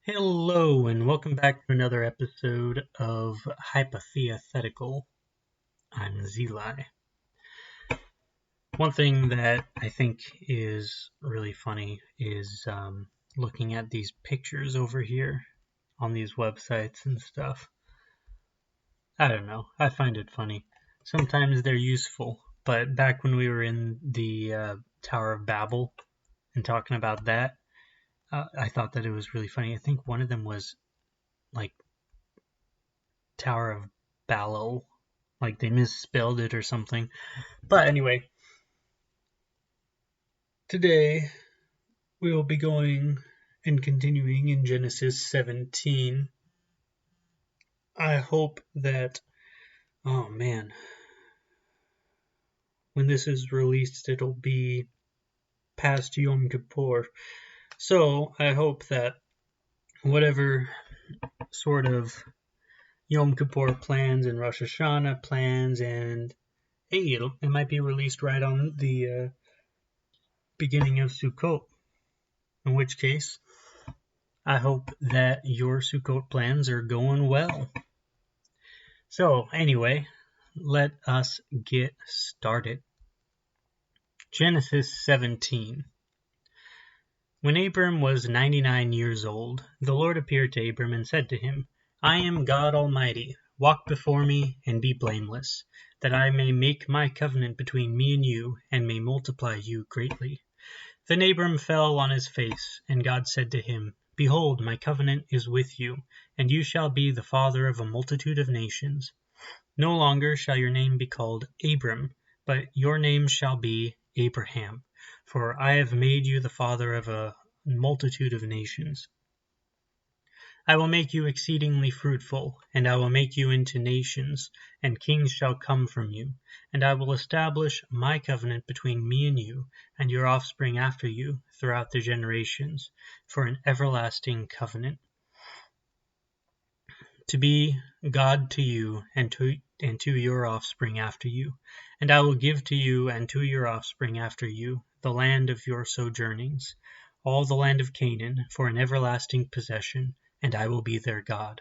Hello, and welcome back to another episode of Hypothetical. I'm Zeli. One thing that I think is really funny is looking at these pictures over here on these websites and stuff. I don't know. I find it funny. Sometimes they're useful, but back when we were in the Tower of Babel and talking about that, I thought that it was really funny. I think one of them was like Tower of Babel, like they misspelled it or something. But anyway, today we will be going and continuing in Genesis 17. I hope that, oh man, when this is released, it'll be past Yom Kippur. So I hope that whatever sort of Yom Kippur plans and Rosh Hashanah plans, and hey, it might be released right on the beginning of Sukkot. In which case, I hope that your Sukkot plans are going well. So anyway, let us get started. Genesis 17. When Abram was 99 years old, the Lord appeared to Abram and said to him, I am God Almighty. Walk before me and be blameless, that I may make my covenant between me and you, and may multiply you greatly. Then Abram fell on his face, and God said to him, Behold, my covenant is with you, and you shall be the father of a multitude of nations. No longer shall your name be called Abram, but your name shall be Abraham, for I have made you the father of a multitude of nations. I will make you exceedingly fruitful, and I will make you into nations, and kings shall come from you. And I will establish my covenant between me and you, and your offspring after you, throughout the generations, for an everlasting covenant. To be God to you, and to your offspring after you. And I will give to you and to your offspring after you the land of your sojournings, all the land of Canaan, for an everlasting possession, and I will be their God.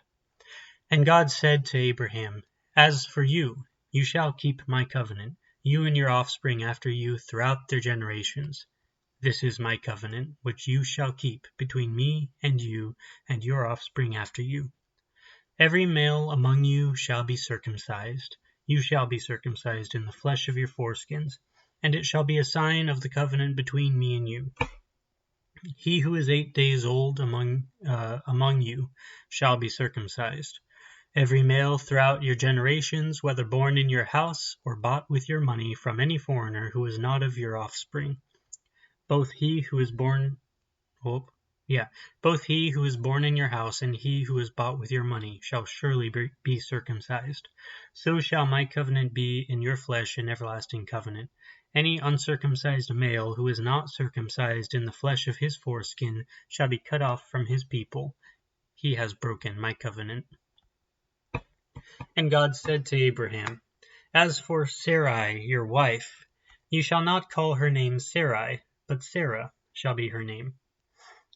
And God said to Abraham, As for you, you shall keep my covenant, you and your offspring after you throughout their generations. This is my covenant, which you shall keep between me and you and your offspring after you. Every male among you shall be circumcised. You shall be circumcised in the flesh of your foreskins, and it shall be a sign of the covenant between me and you. He who is 8 days old among you shall be circumcised. Every male throughout your generations, whether born in your house or bought with your money from any foreigner who is not of your offspring, both he who is born in your house and he who is bought with your money shall surely be circumcised. So shall my covenant be in your flesh an everlasting covenant. Any uncircumcised male who is not circumcised in the flesh of his foreskin shall be cut off from his people. He has broken my covenant. And God said to Abraham, As for Sarai, your wife, you shall not call her name Sarai, but Sarah shall be her name.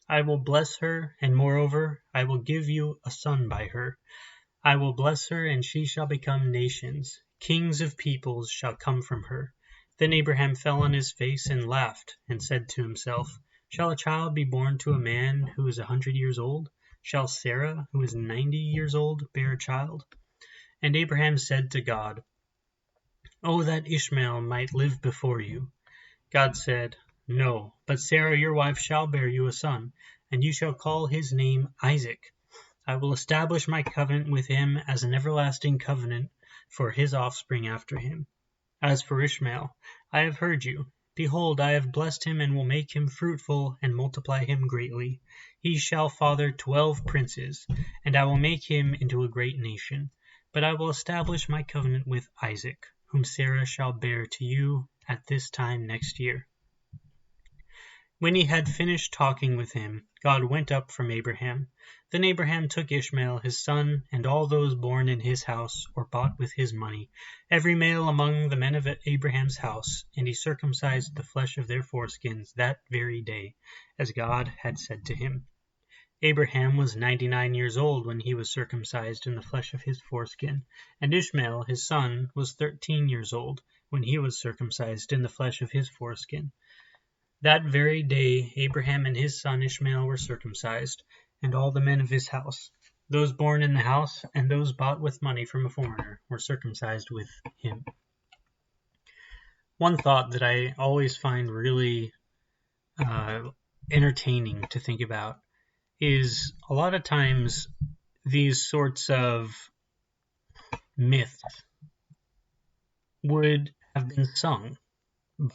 I will bless her, and moreover, I will give you a son by her. I will bless her, and she shall become nations. Kings of peoples shall come from her. Then Abraham fell on his face and laughed, and said to himself, Shall a child be born to a man who is 100 years old? Shall Sarah, who is 90 years old, bear a child? And Abraham said to God, Oh, that Ishmael might live before you. God said, No, but Sarah your wife shall bear you a son, and you shall call his name Isaac. I will establish my covenant with him as an everlasting covenant for his offspring after him. As for Ishmael, I have heard you. Behold, I have blessed him and will make him fruitful and multiply him greatly. He shall father 12 princes, and I will make him into a great nation. But I will establish my covenant with Isaac, whom Sarah shall bear to you at this time next year. When he had finished talking with him, God went up from Abraham. Then Abraham took Ishmael his son, and all those born in his house, or bought with his money, every male among the men of Abraham's house, and he circumcised the flesh of their foreskins that very day, as God had said to him. Abraham was 99 years old when he was circumcised in the flesh of his foreskin, and Ishmael, his son, was 13 years old when he was circumcised in the flesh of his foreskin. That very day Abraham and his son Ishmael were circumcised, and all the men of his house. Those born in the house and those bought with money from a foreigner were circumcised with him. One thought that I always find really entertaining to think about is a lot of times these sorts of myths would have been sung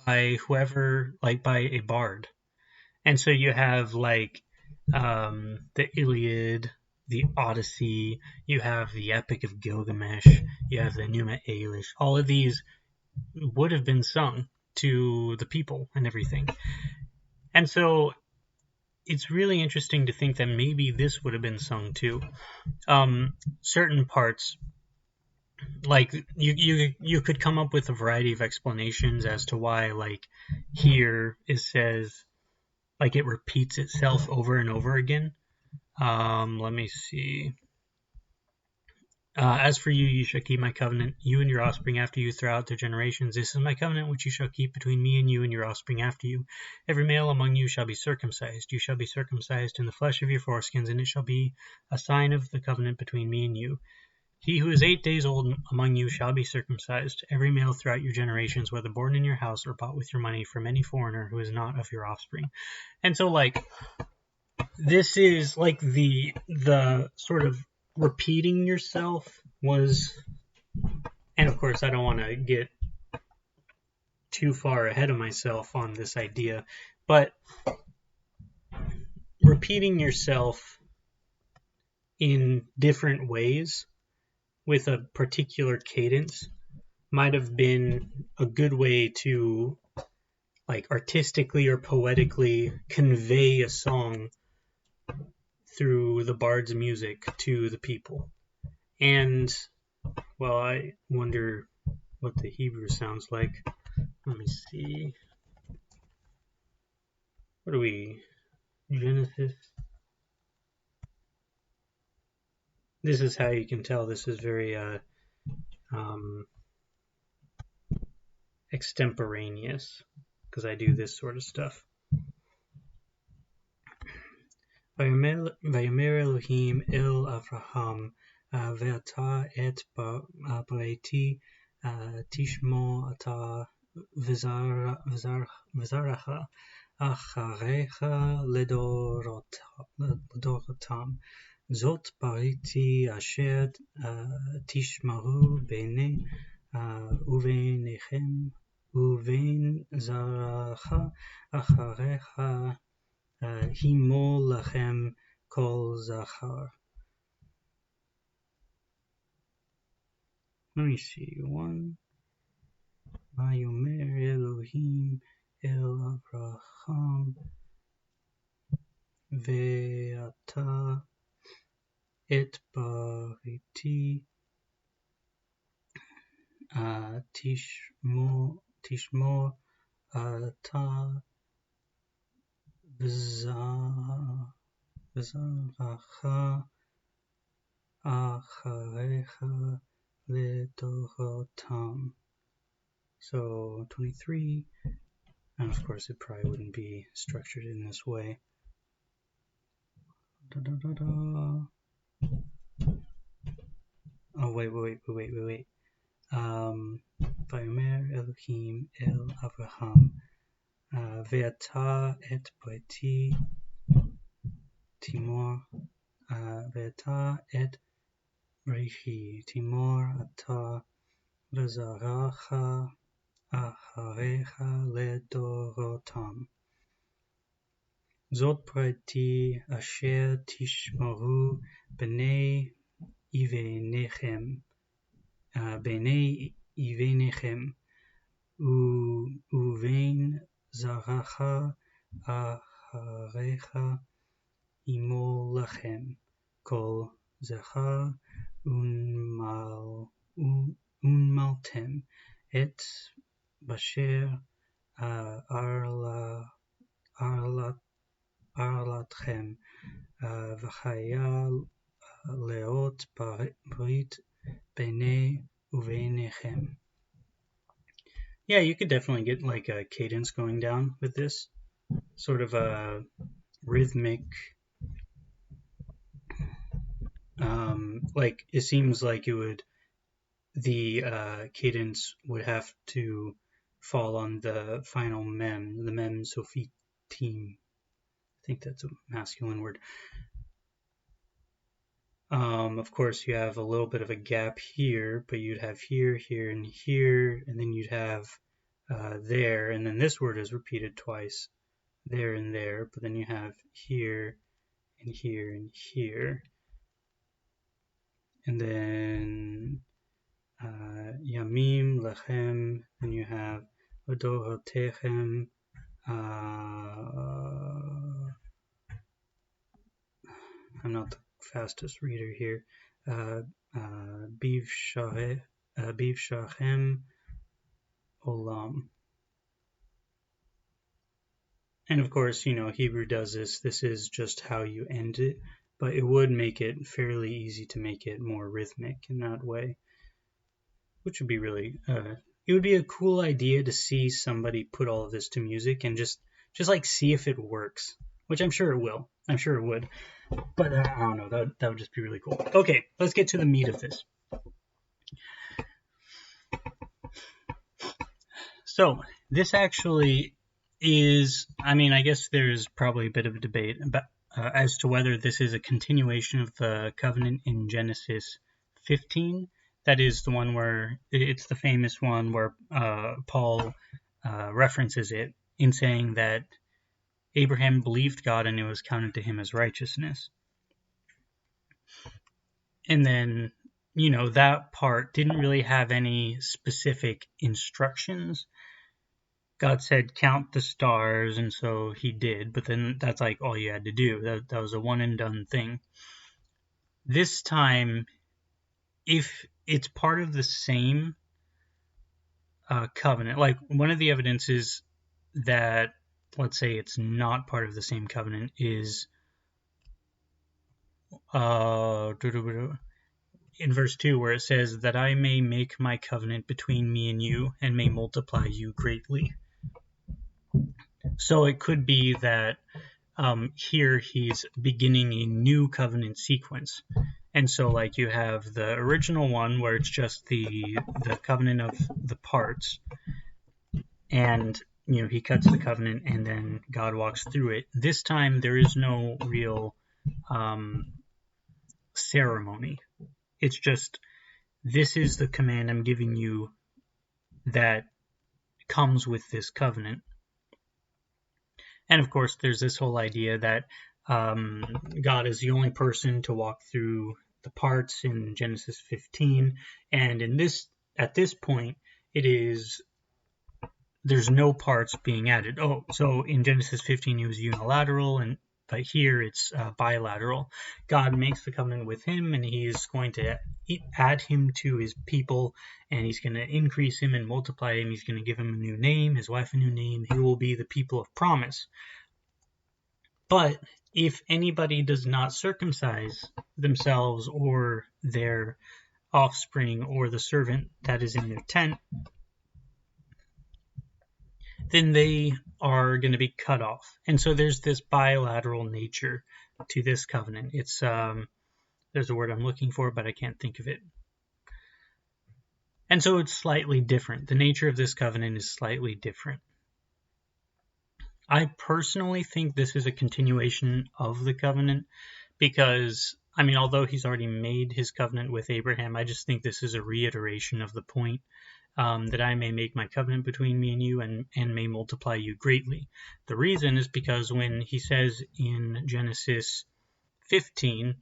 by whoever, like by a bard. And so you have like the Iliad, the Odyssey, you have the Epic of Gilgamesh, you have the Numa Elish. All of these would have been sung to the people and everything. And so it's really interesting to think that maybe this would have been sung too. Certain parts, like you could come up with a variety of explanations as to why, like here it says, like it repeats itself over and over again. Let me see. As for you, you shall keep my covenant, you and your offspring after you throughout their generations. This is my covenant which you shall keep between me and you and your offspring after you. Every male among you shall be circumcised. You shall be circumcised in the flesh of your foreskins, and it shall be a sign of the covenant between me and you. He who is 8 days old among you shall be circumcised, every male throughout your generations, whether born in your house or bought with your money from any foreigner who is not of your offspring. And so, like, this is like the sort of repeating yourself was, and of course I don't want to get too far ahead of myself on this idea, but repeating yourself in different ways with a particular cadence might have been a good way to, like, artistically or poetically convey a song through the bard's music to the people. And, well, I wonder what the Hebrew sounds like. Let me see. What are we? Genesis? This is how you can tell this is very extemporaneous, because I do this sort of stuff. ויאמר אלוהים אל אברהם ואתה את בריתי תשמור אתה וזרעך אחריך לדורותם זאת בריתי אשר תשמרו ביני וביניכם ובין זרעך אחריך הימול לכם כל זכר. Let me see, one. ויאמר אלוהים אל אברהם ואתה את בריתי תשמור אתה וזרעך אחריך לדורותם. So 23, and of course it probably wouldn't be structured in this way. Oh, wait. ויאמר אלוהים אל אברהם ואתה את בריתי תשמור ואתה את בריתי תשמור אתה וזרעך אחריך לדורותם. זאת בריתי אשר תשמרו ביני ובניכם ובין זרעך אחריך ימול לכם כל זכר ונמלתם את באשר arlatchem v'chaya leot brit bene uvenechem. Yeah, you could definitely get like a cadence going down with this, sort of a rhythmic, like it seems like the cadence would have to fall on the final mem, the mem sophitim. I think that's a masculine word. Of course, you have a little bit of a gap here, but you'd have here, here, and here, and then you'd have there, and then this word is repeated twice, there and there, but then you have here, and here, and here. And then Yamim Lechem, and you have Odohotechem. I'm not the fastest reader here. Biv Shachem Olam. And of course, Hebrew does this. This is just how you end it, but it would make it fairly easy to make it more rhythmic in that way, which would be really, it would be a cool idea to see somebody put all of this to music and just like see if it works, which I'm sure it will. I'm sure it would, but I don't know, that would just be really cool. Okay, let's get to the meat of this. So this actually is, I guess there's probably a bit of a debate about, as to whether this is a continuation of the covenant in Genesis 15. That is the one where, it's the famous one where Paul references it in saying that Abraham believed God and it was counted to him as righteousness. And then, that part didn't really have any specific instructions. God said, count the stars, and so he did, but then that's like all you had to do. That was a one and done thing. This time, if it's part of the same covenant, like one of the evidences that, let's say it's not part of the same covenant is in verse 2 where it says that I may make my covenant between me and you and may multiply you greatly. So it could be that here he's beginning a new covenant sequence. And so like you have the original one where it's just the covenant of the parts, and he cuts the covenant and then God walks through it. This time there is no real ceremony. It's just, this is the command I'm giving you that comes with this covenant. And of course, there's this whole idea that God is the only person to walk through the parts in Genesis 15. And at this point, there's no parts being added. Oh, so in Genesis 15, it was unilateral, but here it's bilateral. God makes the covenant with him, and he's going to add him to his people, and he's going to increase him and multiply him. He's going to give him a new name, his wife a new name. He will be the people of promise. But if anybody does not circumcise themselves or their offspring or the servant that is in their tent, then they are going to be cut off. And so there's this bilateral nature to this covenant. It's there's a word I'm looking for, but I can't think of it. And so it's slightly different. The nature of this covenant is slightly different. I personally think this is a continuation of the covenant because, although he's already made his covenant with Abraham, I just think this is a reiteration of the point. That I may make my covenant between me and you and may multiply you greatly. The reason is because when he says in Genesis 15,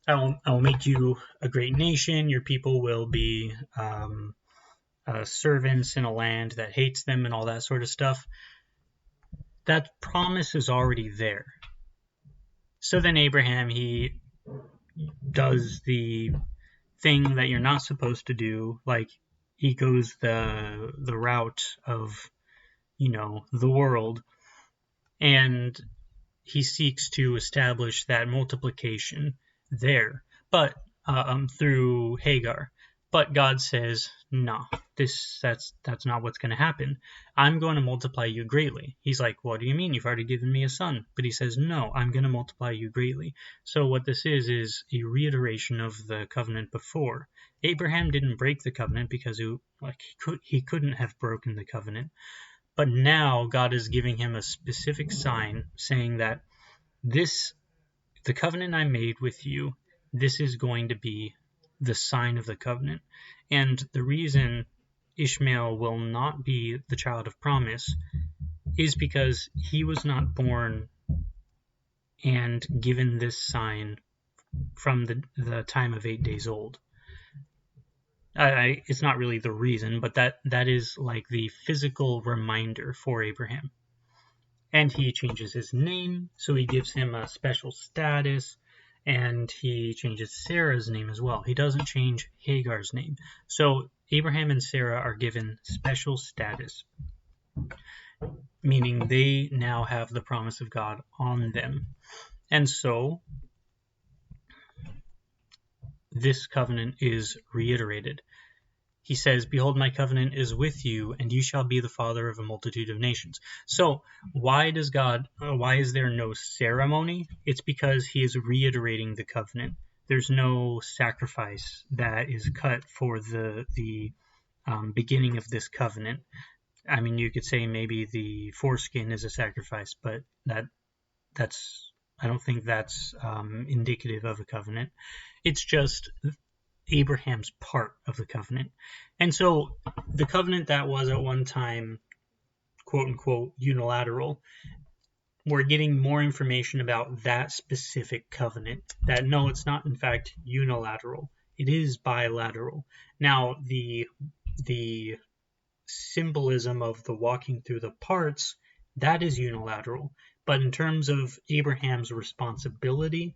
I will make you a great nation, your people will be servants in a land that hates them and all that sort of stuff, that promise is already there. So then Abraham, he does the thing that you're not supposed to do, like he goes the route of, the world. And he seeks to establish that multiplication there, but through Hagar. But God says, no, that's not what's going to happen. I'm going to multiply you greatly. He's like, what do you mean? You've already given me a son. But he says, no, I'm going to multiply you greatly. So what this is a reiteration of the covenant before. Abraham didn't break the covenant because he couldn't have broken the covenant. But now God is giving him a specific sign saying that the covenant I made with you, this is going to be the sign of the covenant. And the reason Ishmael will not be the child of promise is because he was not born and given this sign from the time of 8 days old. It's not really the reason, but that is like the physical reminder for Abraham. And he changes his name, so he gives him a special status, and he changes Sarah's name as well. He doesn't change Hagar's name. So Abraham and Sarah are given special status, meaning they now have the promise of God on them. And so this covenant is reiterated. He says, behold, my covenant is with you, and you shall be the father of a multitude of nations. So why is there no ceremony? It's because he is reiterating the covenant. There's no sacrifice that is cut for the beginning of this covenant. I mean, you could say maybe the foreskin is a sacrifice, but I don't think that's indicative of a covenant. It's just Abraham's part of the covenant. And so the covenant that was at one time, quote unquote, unilateral, we're getting more information about that specific covenant, that no, it's not in fact unilateral. It is bilateral. Now, the symbolism of the walking through the parts, that is unilateral. But in terms of Abraham's responsibility,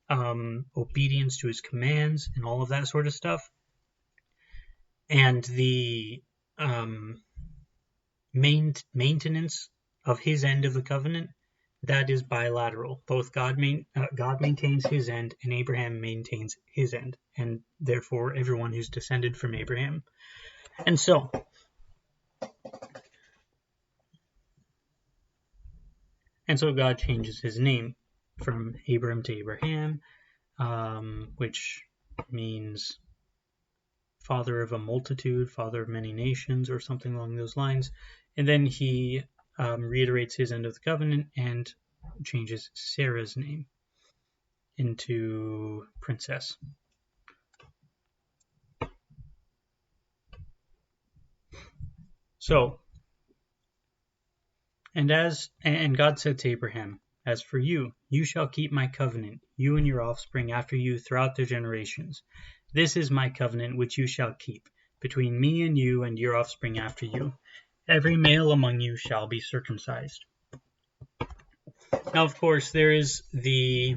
obedience to his commands and all of that sort of stuff, and the maintenance of his end of the covenant, that is bilateral. Both God maintains his end and Abraham maintains his end, and therefore everyone who's descended from Abraham. And so God changes his name from Abram to Abraham, which means father of a multitude, father of many nations, or something along those lines. And then he reiterates his end of the covenant and changes Sarah's name into princess. So, and God said to Abraham, as for you, you shall keep my covenant, you and your offspring after you throughout their generations. This is my covenant which you shall keep, between me and you and your offspring after you. Every male among you shall be circumcised. Now, of course, there is the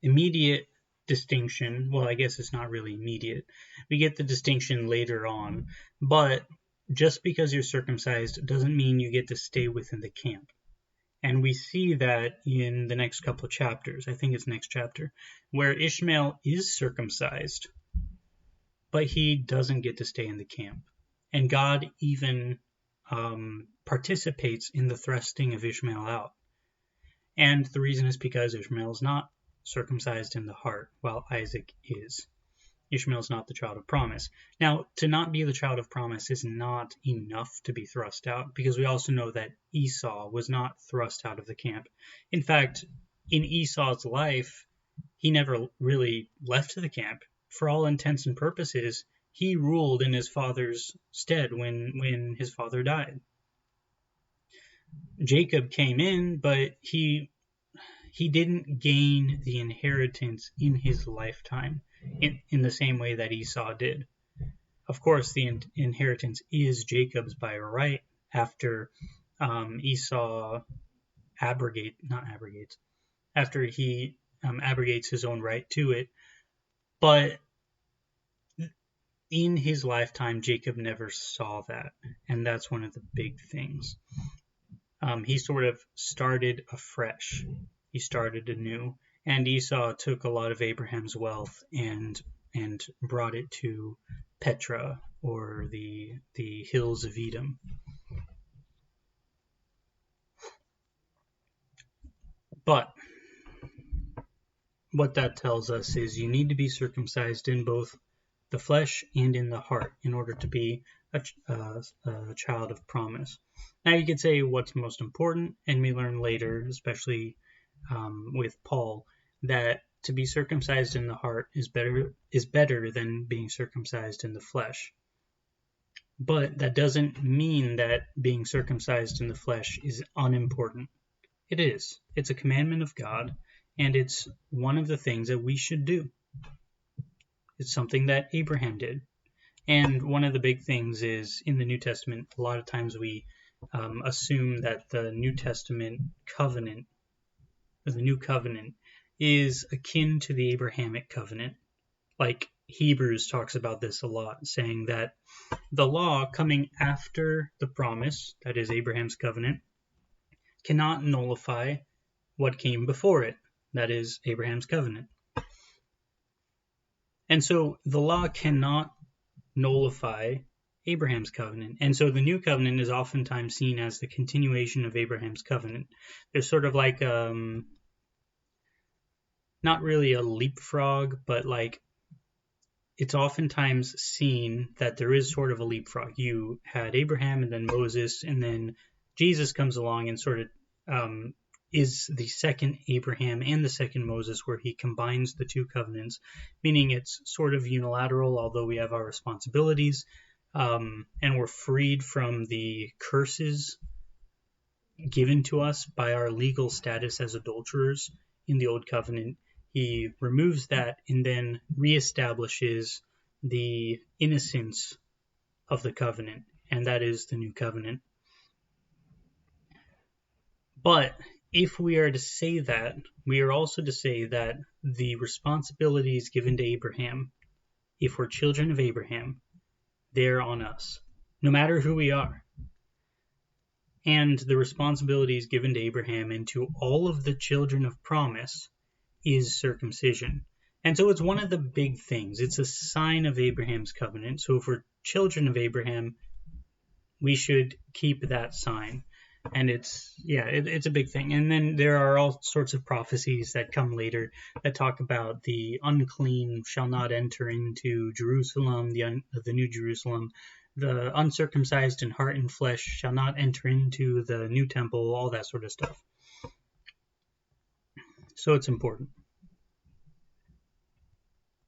immediate distinction. Well, I guess it's not really immediate. We get the distinction later on. But just because you're circumcised doesn't mean you get to stay within the camp. And we see that in the next couple of chapters. I think it's next chapter, where Ishmael is circumcised, but he doesn't get to stay in the camp. And God even participates in the thrusting of Ishmael out. And the reason is because Ishmael is not circumcised in the heart, while Isaac is. Ishmael is not the child of promise. Now, to not be the child of promise is not enough to be thrust out, because we also know that Esau was not thrust out of the camp. In fact, in Esau's life, he never really left the camp. For all intents and purposes, he ruled in his father's stead when his father died. Jacob came in, but he didn't gain the inheritance in his lifetime in the same way that Esau did. Of course, the inheritance is Jacob's by right after Esau after he abrogates his own right to it. But in his lifetime, Jacob never saw that, and that's one of the big things. he sort of started afresh. He started anew. And Esau took a lot of Abraham's wealth and brought it to Petra, or the hills of Edom. But what that tells us is you need to be circumcised in both the flesh and in the heart in order to be a child of promise. Now you could say what's most important, and we learn later, especially with Paul, that to be circumcised in the heart is better than being circumcised in the flesh. But that doesn't mean that being circumcised in the flesh is unimportant. It is. It's a commandment of God, and it's one of the things that we should do. It's something that Abraham did. And one of the big things is, in the New Testament, a lot of times we assume that the New Testament covenant, or the New Covenant, is akin to the Abrahamic covenant. Like Hebrews talks about this a lot, saying that the law coming after the promise, that is Abraham's covenant, cannot nullify what came before it, that is Abraham's covenant. And so the law cannot nullify Abraham's covenant. And so the new covenant is oftentimes seen as the continuation of Abraham's covenant. There's sort of like, not really a leapfrog, but like it's oftentimes seen that there is sort of a leapfrog. You had Abraham and then Moses, and then Jesus comes along and sort of is the second Abraham and the second Moses, where he combines the two covenants, meaning it's sort of unilateral, although we have our responsibilities, and we're freed from the curses given to us by our legal status as adulterers in the Old Covenant. He removes that and then reestablishes the innocence of the covenant, and that is the New Covenant. But if we are to say that, we are also to say that the responsibilities given to Abraham, if we're children of Abraham, they're on us, no matter who we are. And the responsibilities given to Abraham and to all of the children of promise is circumcision. And so it's one of the big things. It's a sign of Abraham's covenant. So if we're children of Abraham, we should keep that sign. And it's a big thing. And then there are all sorts of prophecies that come later that talk about the unclean shall not enter into Jerusalem, the New Jerusalem. The uncircumcised in heart and flesh shall not enter into the new temple, all that sort of stuff. So it's important.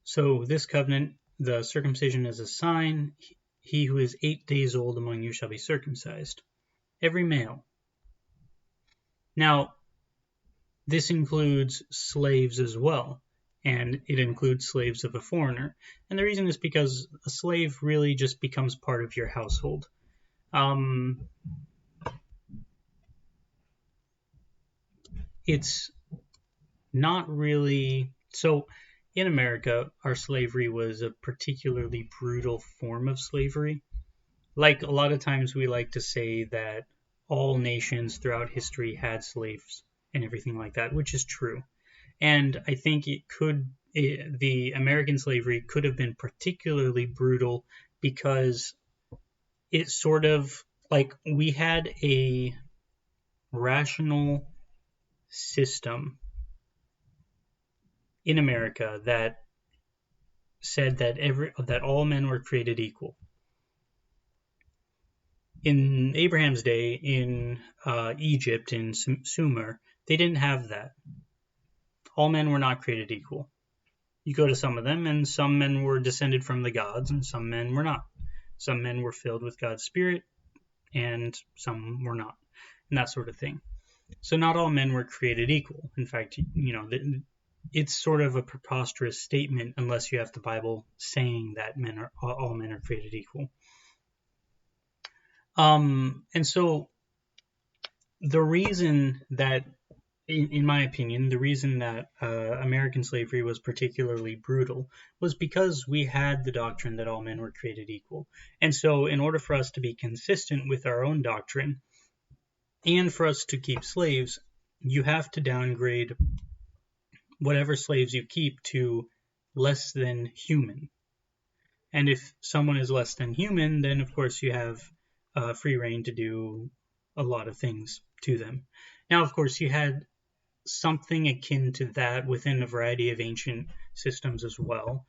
So this covenant, the circumcision is a sign. He who is 8 days old among you shall be circumcised. Every male. Now, this includes slaves as well, and it includes slaves of a foreigner. And the reason is because a slave really just becomes part of your household. It's not really... So, in America, our slavery was a particularly brutal form of slavery. Like, a lot of times we like to say that all nations throughout history had slaves and everything like that, which is true. And I think the American slavery could have been particularly brutal because it sort of, like, we had a rational system in America that said that all men were created equal. In Abraham's day, in Egypt, in Sumer, they didn't have that. All men were not created equal. You go to some of them, and some men were descended from the gods, and some men were not. Some men were filled with God's Spirit, and some were not, and that sort of thing. So not all men were created equal. In fact, it's sort of a preposterous statement unless you have the Bible saying that all men are created equal. And so the reason that, in my opinion, the reason that American slavery was particularly brutal was because we had the doctrine that all men were created equal. And so in order for us to be consistent with our own doctrine, And for us to keep slaves, you have to downgrade whatever slaves you keep to less than human. And if someone is less than human, then of course you have free reign to do a lot of things to them. Now, of course, you had something akin to that within a variety of ancient systems as well.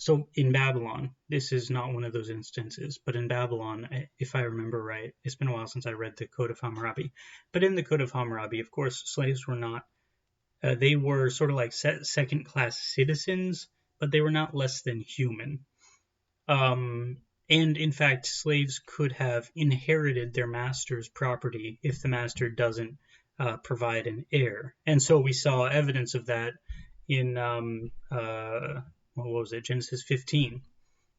So in Babylon, this is not one of those instances, but in Babylon, if I remember right, it's been a while since I read the Code of Hammurabi, but in the Code of Hammurabi, of course, slaves were not, they were sort of like second-class citizens, but they were not less than human. And in fact, slaves could have inherited their master's property if the master doesn't provide an heir. And so we saw evidence of that in Genesis 15,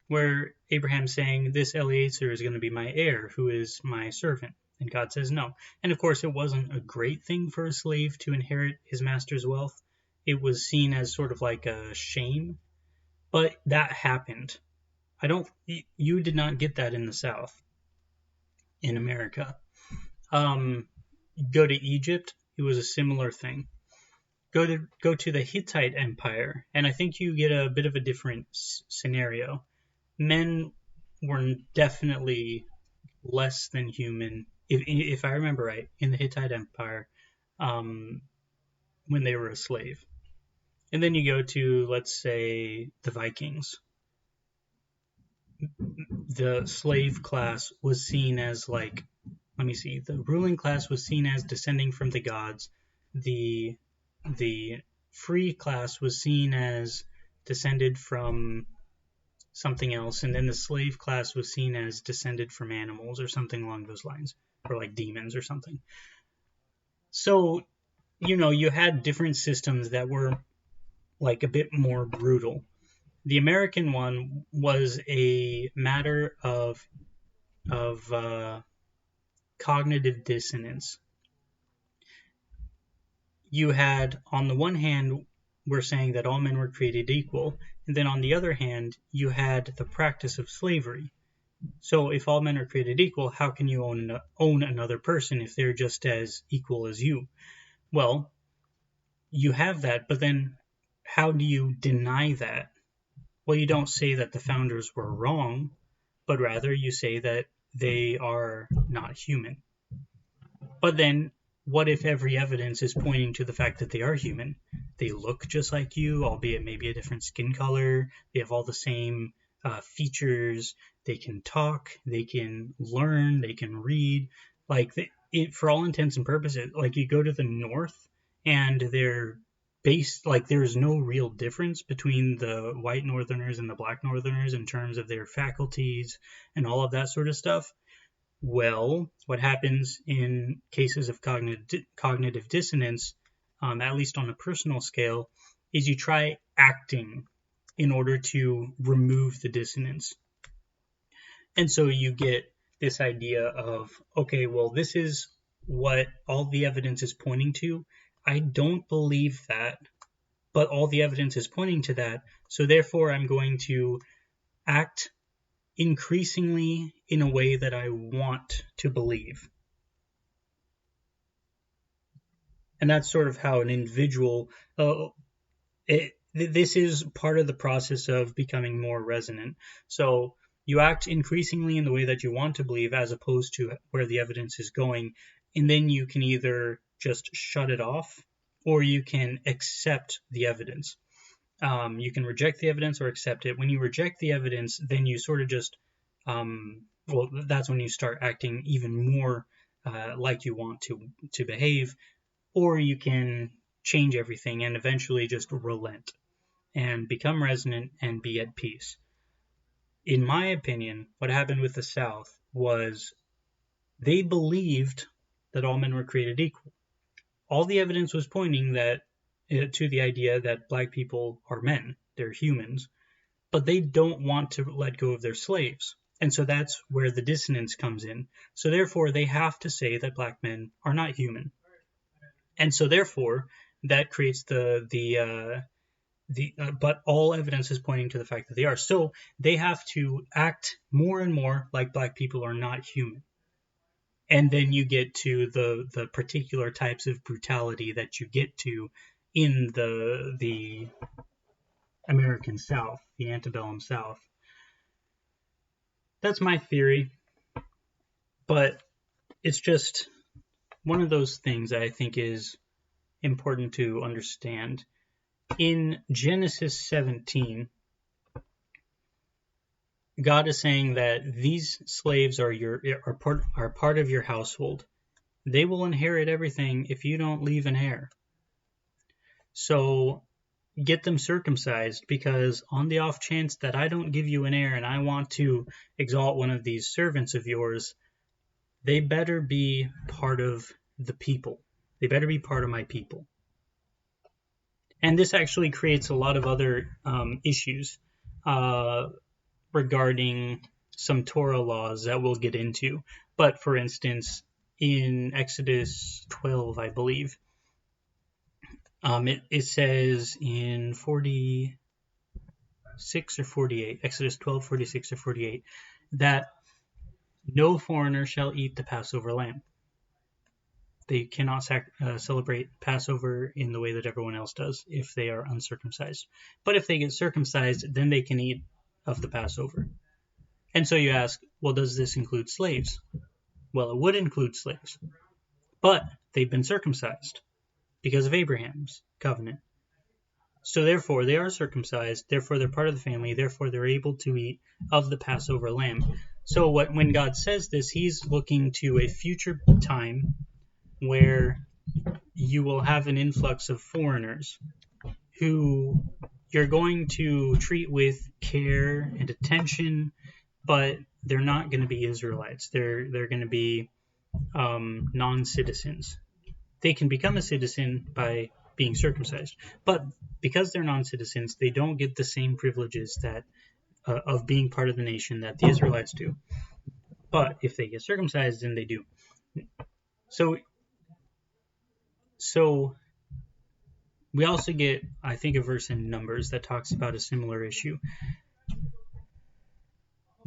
where Abraham's saying, this Eliezer is going to be my heir, who is my servant. And God says no. And of course, it wasn't a great thing for a slave to inherit his master's wealth. It was seen as sort of like a shame, but that happened. You did not get that in the South, in America. Go to Egypt, it was a similar thing. Go to the Hittite Empire, and I think you get a bit of a different scenario. Men were definitely less than human, if I remember right, in the Hittite Empire, when they were a slave. And then you go to, let's say, the Vikings. The slave class was seen as the ruling class was seen as descending from the gods. The free class was seen as descended from something else, and then the slave class was seen as descended from animals or something along those lines, or like demons or something. So, you had different systems that were like a bit more brutal. The American one was a matter of cognitive dissonance. You had, on the one hand, we're saying that all men were created equal, and then on the other hand, you had the practice of slavery. So if all men are created equal, how can you own another person if they're just as equal as you? Well, you have that, but then how do you deny that? Well, you don't say that the founders were wrong, but rather you say that they are not human. But then, what if every evidence is pointing to the fact that they are human? They look just like you, albeit maybe a different skin color. They have all the same features. They can talk. They can learn. They can read. For all intents and purposes, like you go to the north and they're based, like there's no real difference between the white northerners and the black northerners in terms of their faculties and all of that sort of stuff. Well, what happens in cases of cognitive dissonance, at least on a personal scale, is you try acting in order to remove the dissonance. And so you get this idea of, okay, well, this is what all the evidence is pointing to. I don't believe that, but all the evidence is pointing to that. So therefore, I'm going to act increasingly in a way that I want to believe. And that's sort of how an individual, this is part of the process of becoming more resonant. So you act increasingly in the way that you want to believe as opposed to where the evidence is going. And then you can either just shut it off or you can accept the evidence. You can reject the evidence or accept it. When you reject the evidence, then you sort of just, that's when you start acting even more like you want to behave, or you can change everything and eventually just relent and become resonant and be at peace. In my opinion, what happened with the South was they believed that all men were created equal. All the evidence was pointing to the idea that black people are men, they're humans, but they don't want to let go of their slaves. And so that's where the dissonance comes in. So therefore, they have to say that black men are not human. And so therefore, that creates but all evidence is pointing to the fact that they are. So they have to act more and more like black people are not human. And then you get to the particular types of brutality that you get to in the American South, the antebellum South. That's my theory, but it's just one of those things that I think is important to understand. In Genesis 17, God is saying that these slaves are part of your household. They will inherit everything if you don't leave an heir. So get them circumcised, because on the off chance that I don't give you an heir and I want to exalt one of these servants of yours, they better be part of the people. They better be part of my people. And this actually creates a lot of other issues regarding some Torah laws that we'll get into. But for instance, in Exodus 12, I believe, it says in 46 or 48, Exodus 12, 46 or 48, that no foreigner shall eat the Passover lamb. They cannot celebrate Passover in the way that everyone else does if they are uncircumcised. But if they get circumcised, then they can eat of the Passover. And so you ask, well, does this include slaves? Well, it would include slaves, but they've been circumcised because of Abraham's covenant. So therefore, they are circumcised, therefore they're part of the family, therefore they're able to eat of the Passover lamb. So when God says this, he's looking to a future time where you will have an influx of foreigners who you're going to treat with care and attention, but they're not going to be Israelites. They're going to be non-citizens. They can become a citizen by being circumcised, but because they're non-citizens, they don't get the same privileges that of being part of the nation that the Israelites do. But if they get circumcised, then they do. So we also get, I think, a verse in Numbers that talks about a similar issue.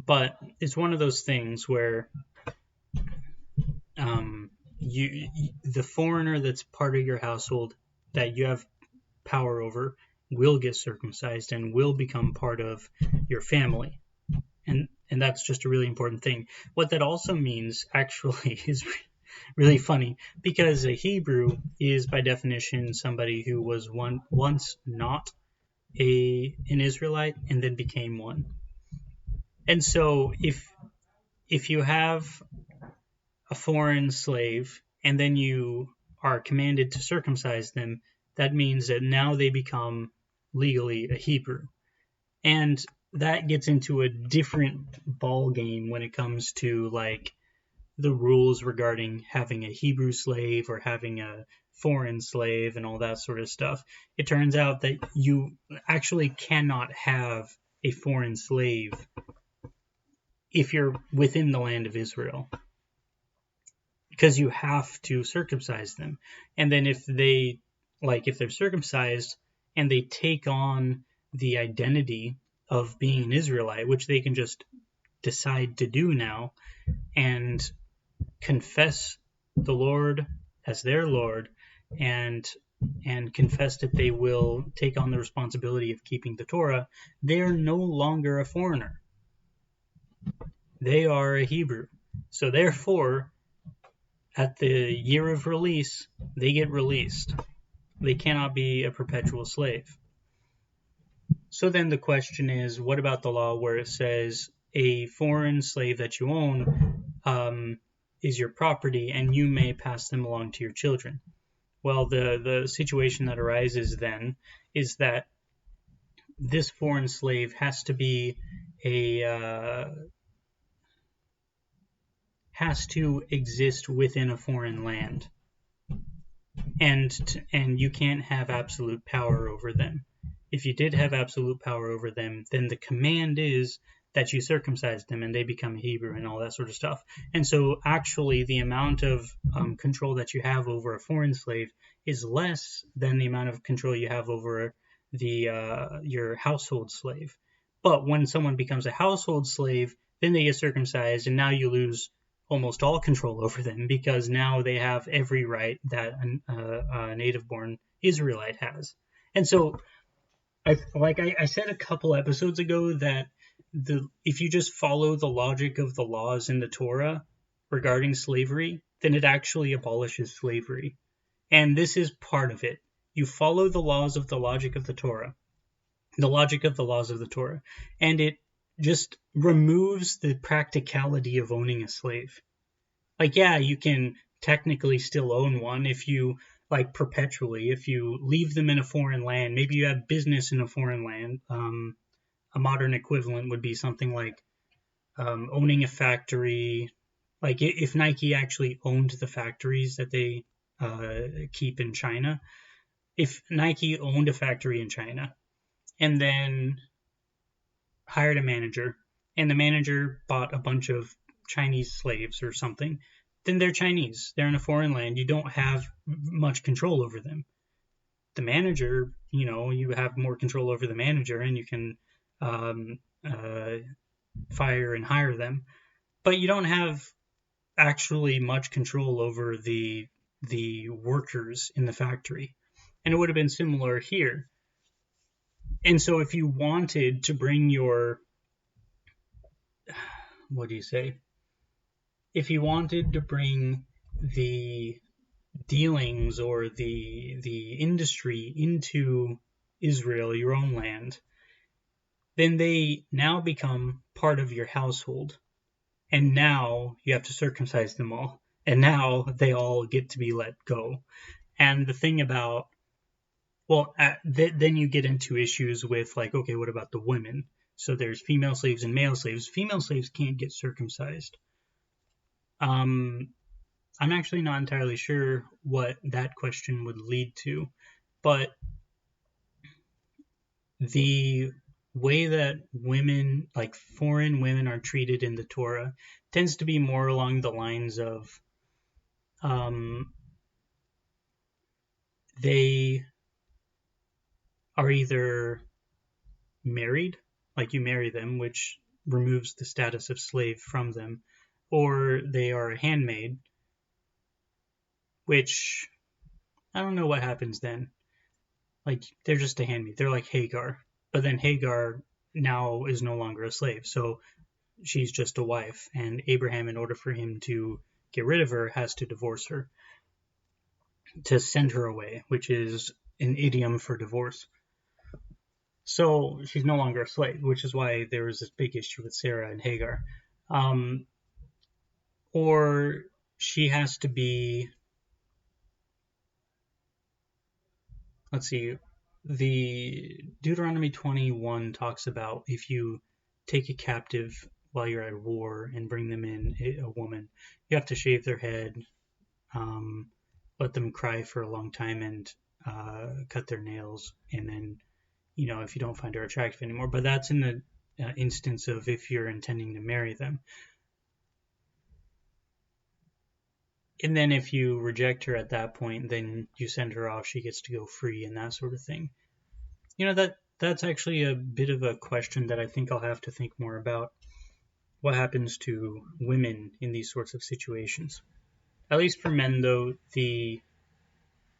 But it's one of those things where the foreigner that's part of your household that you have power over will get circumcised and will become part of your family. And that's just a really important thing. What that also means, actually, is really funny, because a Hebrew is by definition somebody who was once not an Israelite and then became one. And so if you have a foreign slave and then you are commanded to circumcise them, that means that now they become legally a Hebrew. And that gets into a different ball game when it comes to like the rules regarding having a Hebrew slave or having a foreign slave and all that sort of stuff. It turns out that you actually cannot have a foreign slave if you're within the land of Israel, because you have to circumcise them. And then if they're circumcised and they take on the identity of being an Israelite, which they can just decide to do now, and confess the Lord as their Lord, and confess that they will take on the responsibility of keeping the Torah, they are no longer a foreigner. They are a Hebrew. So therefore, at the year of release, they get released. They cannot be a perpetual slave. So then the question is, what about the law where it says a foreign slave that you own is your property and you may pass them along to your children? Well, the situation that arises then is that this foreign slave has to be has to exist within a foreign land, and you can't have absolute power over them. If you did have absolute power over them, then the command is that you circumcise them and they become Hebrew and all that sort of stuff. And so actually the amount of control that you have over a foreign slave is less than the amount of control you have over your household slave. But when someone becomes a household slave, then they get circumcised, and now you lose almost all control over them, because now they have every right that a native-born Israelite has. And so, I said a couple episodes ago that if you just follow the logic of the laws in the Torah regarding slavery, then it actually abolishes slavery. And this is part of it. You follow the laws of the logic of the Torah, the logic of the laws of the Torah, and it just removes the practicality of owning a slave. Like, yeah, you can technically still own one if you, like, perpetually, if you leave them in a foreign land, maybe you have business in a foreign land. A modern equivalent would be something like owning a factory. Like, if Nike actually owned the factories that they keep in China, if Nike owned a factory in China and then hired a manager, and the manager bought a bunch of Chinese slaves or something, then they're Chinese. They're in a foreign land. You don't have much control over them. The manager, you have more control over the manager, and you can fire and hire them, but you don't have actually much control over the workers in the factory. And it would have been similar here. And so if you wanted to bring your, if you wanted to bring the dealings or the industry into Israel, your own land, then they now become part of your household. And now you have to circumcise them all. And now they all get to be let go. And the thing about, then you get into issues with, like, okay, what about the women? So there's female slaves and male slaves. Female slaves can't get circumcised. I'm actually not entirely sure what that question would lead to, but the way that women, like foreign women, are treated in the Torah tends to be more along the lines of they are either married, like you marry them, which removes the status of slave from them, or they are a handmaid, which I don't know what happens then. Like, they're just a handmaid. They're like Hagar. But then Hagar now is no longer a slave, so she's just a wife. And Abraham, in order for him to get rid of her, has to divorce her, to send her away, which is an idiom for divorce. So she's no longer a slave, which is why there was this big issue with Sarah and Hagar. Or she has to be, let's see, the Deuteronomy 21 talks about if you take a captive while you're at war and bring them in, a woman, you have to shave their head, let them cry for a long time, and cut their nails, and then, if you don't find her attractive anymore. But that's in the instance of if you're intending to marry them. And then if you reject her at that point, then you send her off, she gets to go free, and that sort of thing. That's actually a bit of a question that I think I'll have to think more about. What happens to women in these sorts of situations? At least for men, though, the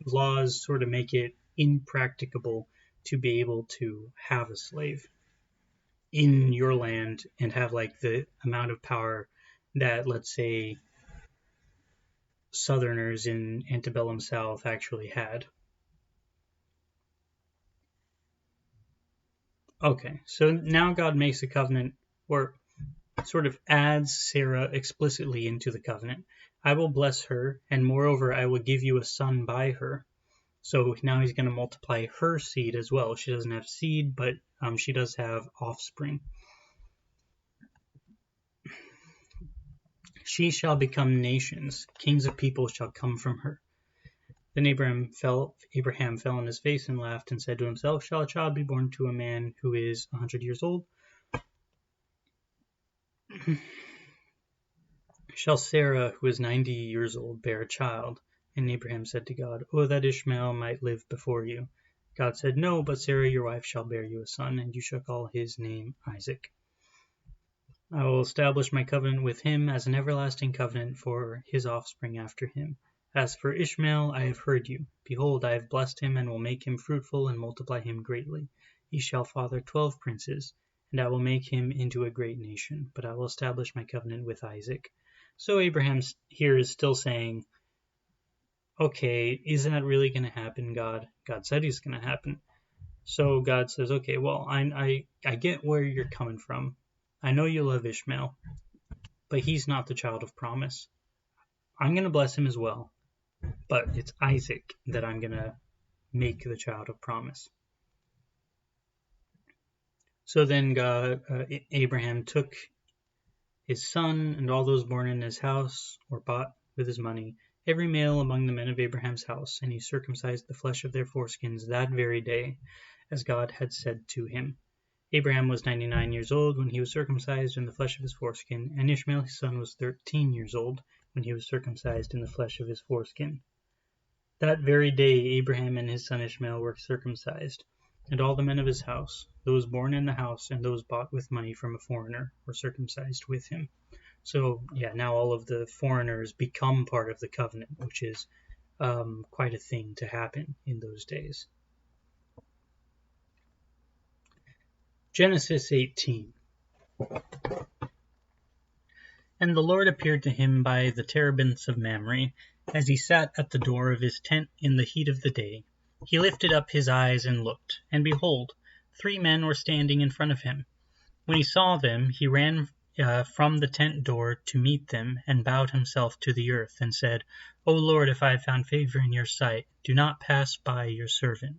laws sort of make it impracticable to be able to have a slave in your land and have, like, the amount of power that, let's say, Southerners in antebellum South actually had. Okay, so now God makes a covenant, or sort of adds Sarah explicitly into the covenant. I will bless her, and moreover, I will give you a son by her. So now he's going to multiply her seed as well. She doesn't have seed, but she does have offspring. She shall become nations. Kings of people shall come from her. Then Abraham fell on his face and laughed and said to himself, shall a child be born to a man who is 100 years old? Shall Sarah, who is 90 years old, bear a child? And Abraham said to God, oh, that Ishmael might live before you. God said, no, but Sarah your wife shall bear you a son, and you shall call his name Isaac. I will establish my covenant with him as an everlasting covenant for his offspring after him. As for Ishmael, I have heard you. Behold, I have blessed him and will make him fruitful and multiply him greatly. He shall father 12 princes, and I will make him into a great nation, but I will establish my covenant with Isaac. So Abraham here is still saying, okay, isn't that really going to happen, God? God said he's going to happen. So God says, okay, well, I get where you're coming from. I know you love Ishmael, but he's not the child of promise. I'm going to bless him as well, but it's Isaac that I'm going to make the child of promise. So then Abraham took his son and all those born in his house or bought with his money, every male among the men of Abraham's house, and he circumcised the flesh of their foreskins that very day, as God had said to him. Abraham was 99 years old when he was circumcised in the flesh of his foreskin, and Ishmael his son was 13 years old when he was circumcised in the flesh of his foreskin. That very day Abraham and his son Ishmael were circumcised, and all the men of his house, those born in the house and those bought with money from a foreigner, were circumcised with him. So, now all of the foreigners become part of the covenant, which is quite a thing to happen in those days. Genesis 18. And the Lord appeared to him by the terebinths of Mamre, as he sat at the door of his tent in the heat of the day. He lifted up his eyes and looked, and behold, 3 men were standing in front of him. When he saw them, he ran from the tent door to meet them, and bowed himself to the earth, and said, O Lord, if I have found favor in your sight, do not pass by your servant.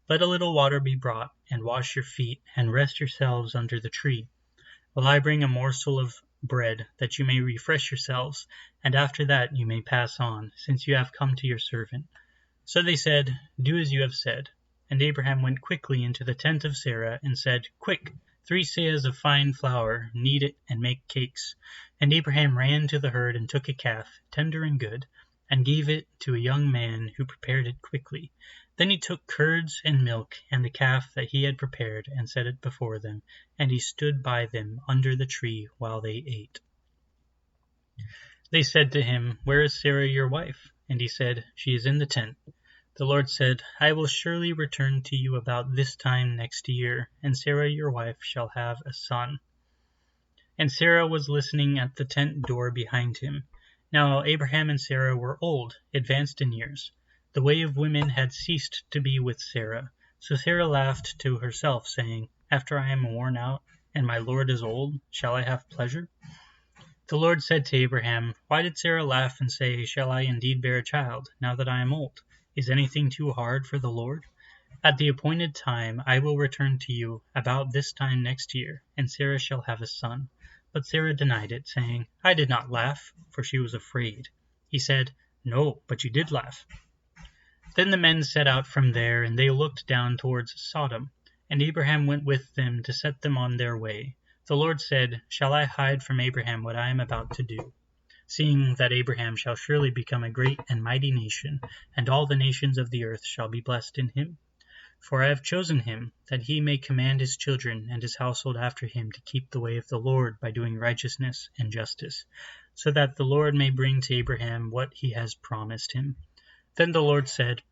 Let a little water be brought, and wash your feet, and rest yourselves under the tree, while I bring a morsel of bread, that you may refresh yourselves, and after that you may pass on, since you have come to your servant. So they said, Do as you have said. And Abraham went quickly into the tent of Sarah, and said, Quick, 3 seahs of fine flour, knead it, and make cakes. And Abraham ran to the herd, and took a calf, tender and good, and gave it to a young man, who prepared it quickly. Then he took curds and milk, and the calf that he had prepared, and set it before them, and he stood by them under the tree while they ate. They said to him, Where is Sarah your wife? And he said, She is in the tent. The Lord said, I will surely return to you about this time next year, and Sarah your wife shall have a son. And Sarah was listening at the tent door behind him. Now Abraham and Sarah were old, advanced in years. The way of women had ceased to be with Sarah. So Sarah laughed to herself, saying, After I am worn out, and my Lord is old, shall I have pleasure? The Lord said to Abraham, Why did Sarah laugh and say, Shall I indeed bear a child, now that I am old? Is anything too hard for the Lord? At the appointed time I will return to you about this time next year, and Sarah shall have a son. But Sarah denied it, saying, I did not laugh, for she was afraid. He said, No, but you did laugh. Then the men set out from there, and they looked down towards Sodom. And Abraham went with them to set them on their way. The Lord said, Shall I hide from Abraham what I am about to do? Seeing that Abraham shall surely become a great and mighty nation, and all the nations of the earth shall be blessed in him. For I have chosen him, that he may command his children and his household after him to keep the way of the Lord by doing righteousness and justice, so that the Lord may bring to Abraham what he has promised him. Then the Lord said,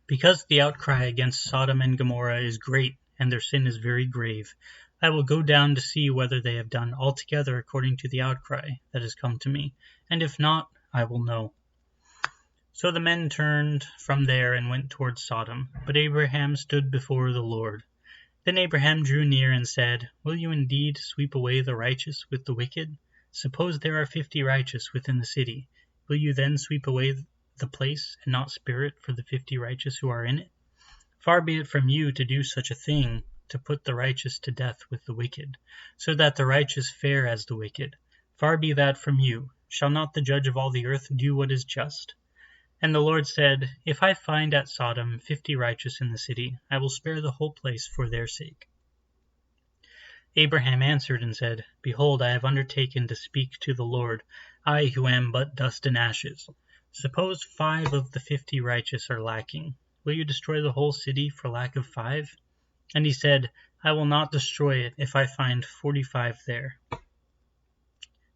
Because the outcry against Sodom and Gomorrah is great, and their sin is very grave, I will go down to see whether they have done altogether according to the outcry that has come to me, and if not, I will know. So the men turned from there and went towards Sodom, but Abraham stood before the Lord. Then Abraham drew near and said, Will you indeed sweep away the righteous with the wicked? Suppose there are 50 righteous within the city. Will you then sweep away the place, and not spare it for the 50 righteous who are in it? Far be it from you to do such a thing, to put the righteous to death with the wicked, so that the righteous fare as the wicked. Far be that from you. Shall not the judge of all the earth do what is just? And the Lord said, If I find at Sodom 50 righteous in the city, I will spare the whole place for their sake. Abraham answered and said, Behold, I have undertaken to speak to the Lord, I who am but dust and ashes. Suppose 5 of the 50 righteous are lacking. Will you destroy the whole city for lack of 5? And he said, I will not destroy it if I find 45 there.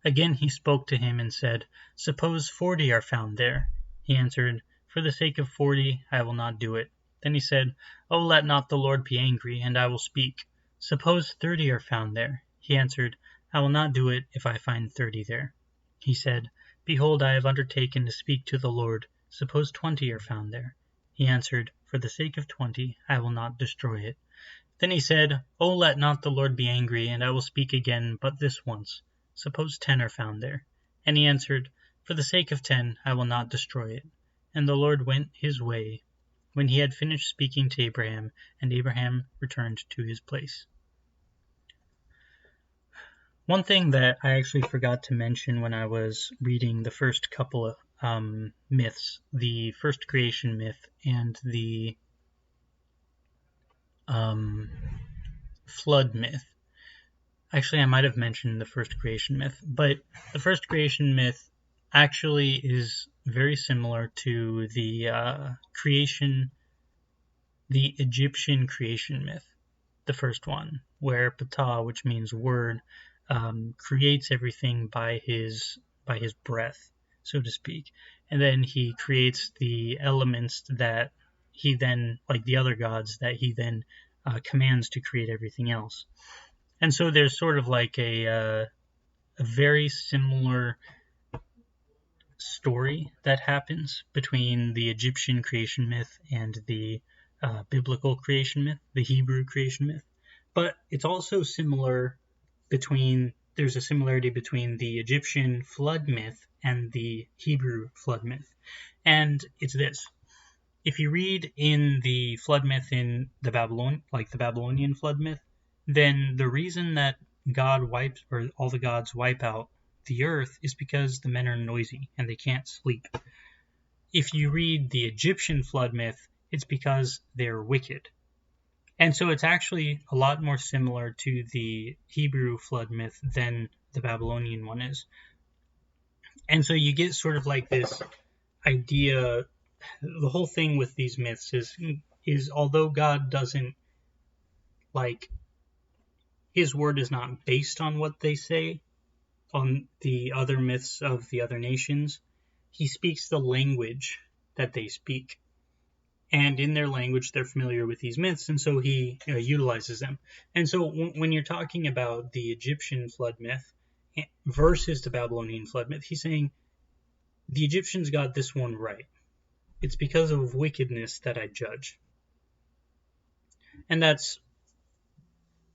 Again he spoke to him and said, Suppose 40 are found there. He answered, For the sake of 40 I will not do it. Then he said, Oh, let not the Lord be angry, and I will speak. Suppose 30 are found there. He answered, I will not do it if I find 30 there. He said, Behold, I have undertaken to speak to the Lord. Suppose 20 are found there. He answered, For the sake of 20 I will not destroy it. Then he said, Oh, let not the Lord be angry, and I will speak again but this once. Suppose 10 are found there. And he answered, For the sake of 10 I will not destroy it. And the Lord went his way when he had finished speaking to Abraham, and Abraham returned to his place. One thing that I actually forgot to mention when I was reading the first couple of myths, the first creation myth and the flood myth. Actually, I might have mentioned the first creation myth, but the first creation myth actually is very similar to the Egyptian creation myth, the first one, where Ptah, which means word, creates everything by his breath, so to speak, and then he creates the elements that he then, like the other gods, that he then commands to create everything else. And so there's sort of like a very similar story that happens between the Egyptian creation myth and the biblical creation myth, the Hebrew creation myth. But it's also similar there's a similarity between the Egyptian flood myth and the Hebrew flood myth. And it's this. If you read in the flood myth in the Babylonian flood myth, then the reason that all the gods wipe out the earth is because the men are noisy and they can't sleep. If you read the Egyptian flood myth, it's because they're wicked. And so it's actually a lot more similar to the Hebrew flood myth than the Babylonian one is. And so you get sort of like this idea. The whole thing with these myths is although God doesn't, like, his word is not based on what they say, on the other myths of the other nations, he speaks the language that they speak. And in their language, they're familiar with these myths, and so he utilizes them. And so when you're talking about the Egyptian flood myth versus the Babylonian flood myth, he's saying the Egyptians got this one right. It's because of wickedness that I judge. And that's,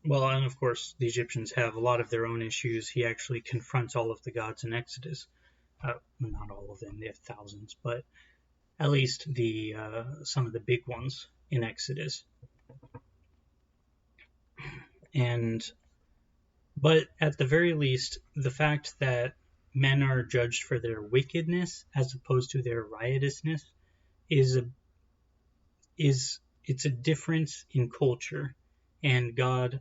well, and of course, the Egyptians have a lot of their own issues. He actually confronts all of the gods in Exodus. Not all of them, they have thousands, but at least some of the big ones in Exodus. But at the very least, the fact that men are judged for their wickedness as opposed to their riotousness it's a difference in culture, and God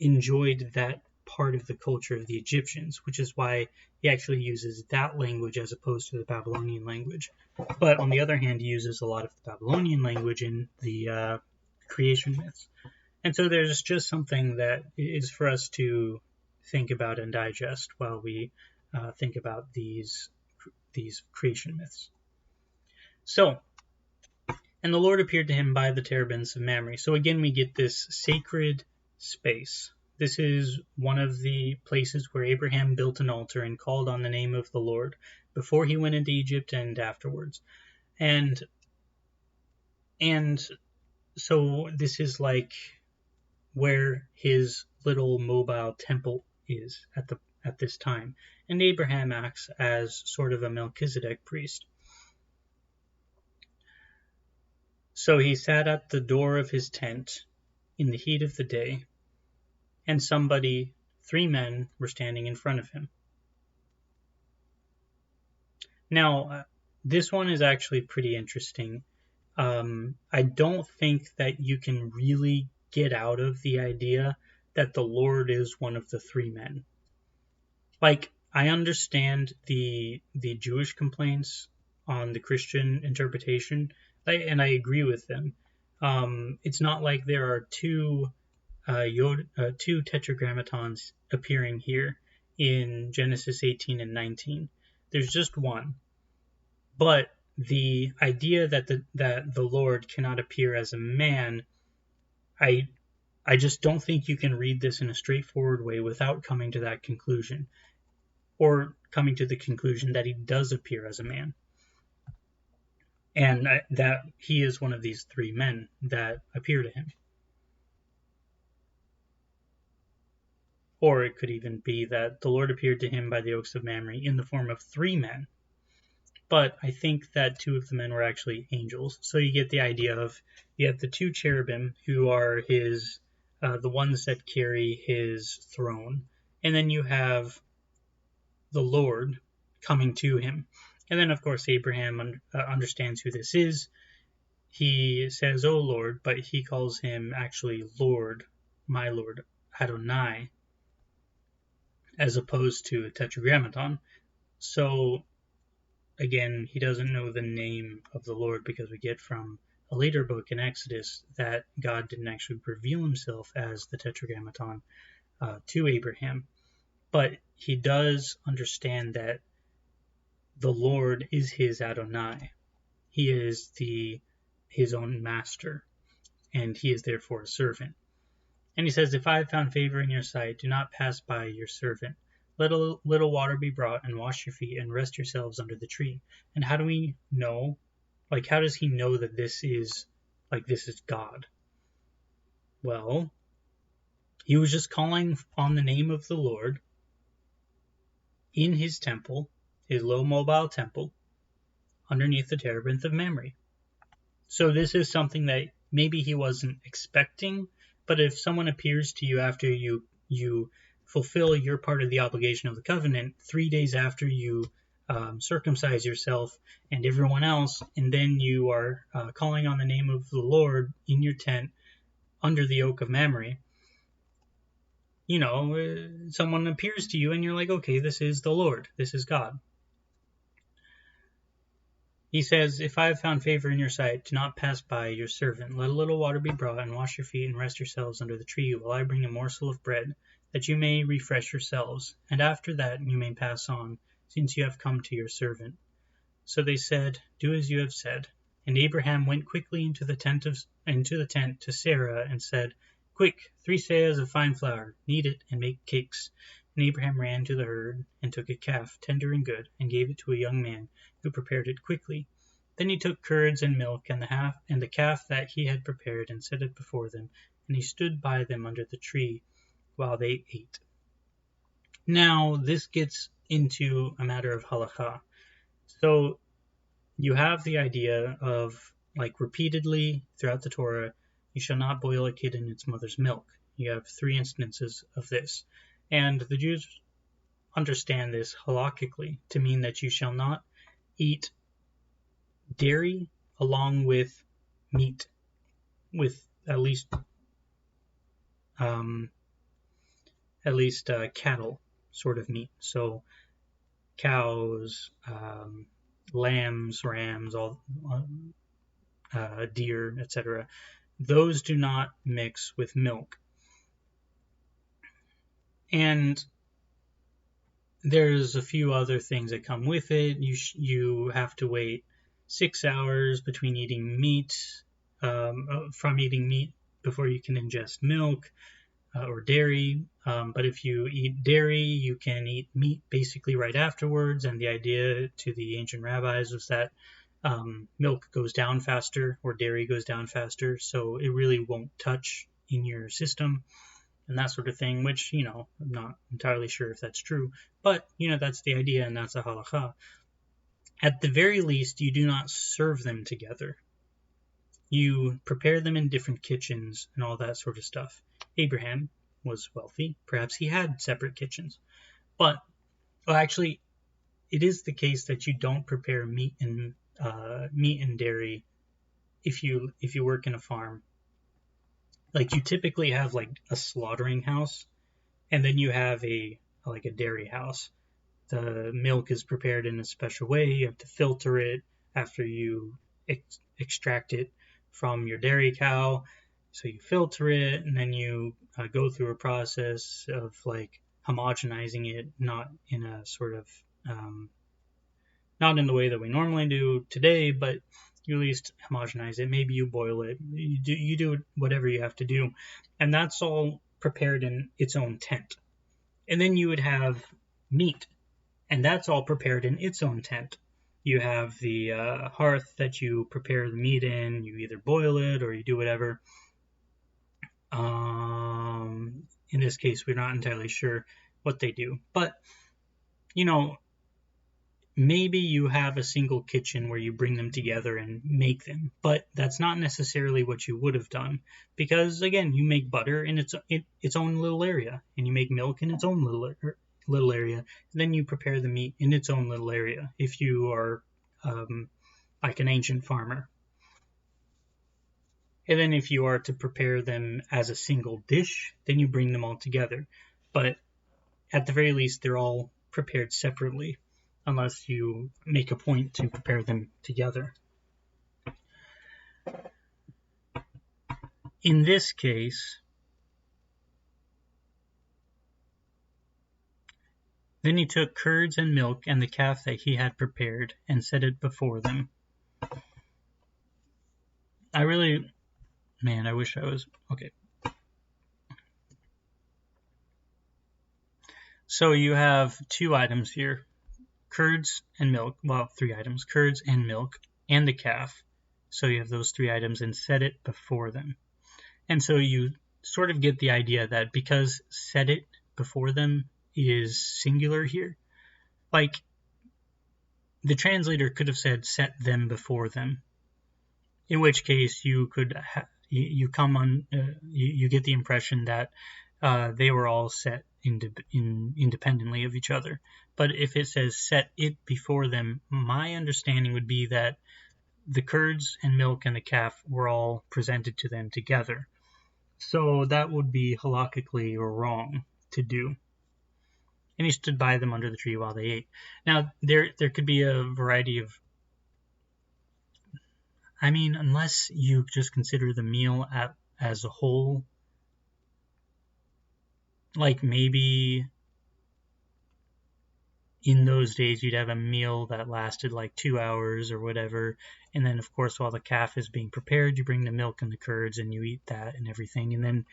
enjoyed that part of the culture of the Egyptians, which is why he actually uses that language as opposed to the Babylonian language. But on the other hand, he uses a lot of the Babylonian language in the creation myths. And so there's just something that is for us to think about and digest while we think about these creation myths. So, and the Lord appeared to him by the terebinths of Mamre. So again, we get this sacred space. This is one of the places where Abraham built an altar and called on the name of the Lord before he went into Egypt and afterwards. And so this is like where his little mobile temple is at this time. And Abraham acts as sort of a Melchizedek priest. So he sat at the door of his tent in the heat of the day, and 3 men were standing in front of him. Now, this one is actually pretty interesting. I don't think that you can really get out of the idea that the Lord is one of the 3 men. Like, I understand the Jewish complaints on the Christian interpretation, and I agree with them. It's not like there are two tetragrammatons appearing here in Genesis 18 and 19. There's just one. But the idea that the Lord cannot appear as a man, I just don't think you can read this in a straightforward way without coming to that conclusion, or coming to the conclusion that he does appear as a man, and that he is one of these three men that appear to him. Or it could even be that the Lord appeared to him by the oaks of Mamre in the form of three men. But I think that two of the men were actually angels. So you get the idea of, you have the two cherubim who are his, the ones that carry his throne. And then you have the Lord coming to him. And then, of course, Abraham understands who this is. He says, "Oh Lord," but he calls him actually Lord, my Lord, Adonai, as opposed to a tetragrammaton. So, again, he doesn't know the name of the Lord, because we get from a later book in Exodus that God didn't actually reveal himself as the tetragrammaton to Abraham. But he does understand that the Lord is his Adonai. He is his own master, and he is therefore a servant. And he says, "If I have found favor in your sight, do not pass by your servant. Let a little water be brought, and wash your feet, and rest yourselves under the tree." And how do we know? Like, how does he know that this is God? Well, he was just calling on the name of the Lord in his temple, his low mobile temple, underneath the terebinth of Mamre. So this is something that maybe he wasn't expecting, but if someone appears to you after you fulfill your part of the obligation of the covenant, 3 days after you circumcise yourself and everyone else, and then you are calling on the name of the Lord in your tent under the oak of Mamre, someone appears to you and you're like, okay, this is the Lord, this is God. He says, "If I have found favor in your sight, do not pass by your servant. Let a little water be brought, and wash your feet, and rest yourselves under the tree, while I bring a morsel of bread, that you may refresh yourselves. And after that you may pass on, since you have come to your servant." So they said, "Do as you have said." And Abraham went quickly into the tent to Sarah, and said, "Quick, 3 seahs of fine flour, knead it, and make cakes." And Abraham ran to the herd, and took a calf, tender and good, and gave it to a young man, who prepared it quickly. Then he took curds and milk, and the calf that he had prepared, and set it before them, and he stood by them under the tree, while they ate. Now, this gets into a matter of halakha. So, you have the idea of, like, repeatedly throughout the Torah, you shall not boil a kid in its mother's milk. You have 3 instances of this. And the Jews understand this halakhically to mean that you shall not eat dairy along with meat, with at least cattle sort of meat. So cows, lambs, rams, all deer, etc. Those do not mix with milk. And there's a few other things that come with it. You have to wait 6 hours between eating meat, from eating meat before you can ingest milk or dairy. But if you eat dairy, you can eat meat basically right afterwards. And the idea to the ancient rabbis was that milk goes down faster, or dairy goes down faster, so it really won't touch in your system. And that sort of thing, which, I'm not entirely sure if that's true. But, that's the idea, and that's a halakha. At the very least, you do not serve them together. You prepare them in different kitchens and all that sort of stuff. Abraham was wealthy. Perhaps he had separate kitchens. But, actually, it is the case that you don't prepare meat and dairy if you work in a farm. Like, you typically have, like, a slaughtering house, and then you have a dairy house. The milk is prepared in a special way. You have to filter it after you extract it from your dairy cow. So you filter it, and then you go through a process of, like, homogenizing it, not in a sort of not in the way that we normally do today, but you at least homogenize it. Maybe you boil it. You do whatever you have to do, and that's all prepared in its own tent. And then you would have meat, and that's all prepared in its own tent. You have the hearth that you prepare the meat in. You either boil it or you do whatever. In this case, we're not entirely sure what they do, but maybe you have a single kitchen where you bring them together and make them, but that's not necessarily what you would have done, because again, you make butter in its own little area, and you make milk in its own little area, and then you prepare the meat in its own little area if you are like an ancient farmer. And then if you are to prepare them as a single dish, then you bring them all together. But at the very least, they're all prepared separately, unless you make a point to prepare them together. In this case, then he took curds and milk and the calf that he had prepared and set it before them. I wish I was... Okay. So you have 2 items here. Curds and milk. Well, 3 items. Curds and milk and the calf. So you have those 3 items and set it before them. And so you sort of get the idea that because set it before them is singular here, like the translator could have said set them before them, in which case you could you get the impression that they were all set independently of each other. But if it says set it before them, my understanding would be that the curds and milk and the calf were all presented to them together. So that would be halakhically wrong to do. And he stood by them under the tree while they ate. Now, there could be a variety of... I mean, unless you just consider the meal as a whole, like maybe in those days you'd have a meal that lasted like 2 hours or whatever, and then of course while the calf is being prepared, you bring the milk and the curds and you eat that and everything, and then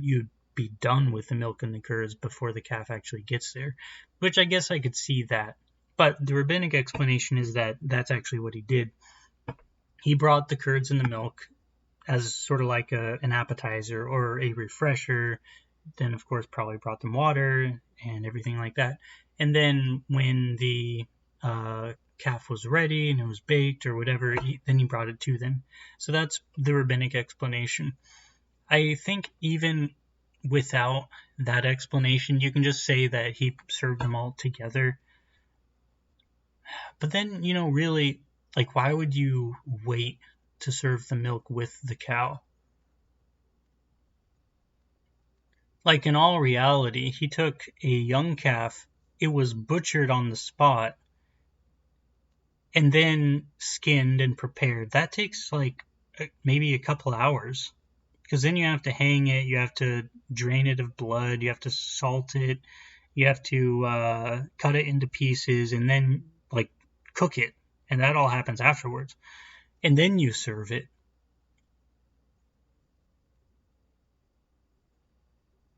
you'd be done with the milk and the curds before the calf actually gets there, which I guess I could see that. But the rabbinic explanation is that that's actually what he did. He brought the curds and the milk as sort of like an appetizer or a refresher, then of course probably brought them water and everything like that. And then when the calf was ready and it was baked or whatever, then he brought it to them. So that's the rabbinic explanation. I think even without that explanation, you can just say that he served them all together. But then, really, like, why would you wait to serve the milk with the cow? Like, in all reality, he took a young calf, it was butchered on the spot, and then skinned and prepared. That takes, like, maybe a couple hours. Because then you have to hang it, you have to drain it of blood, you have to salt it, you have to cut it into pieces, and then, like, cook it. And that all happens afterwards. And then you serve it.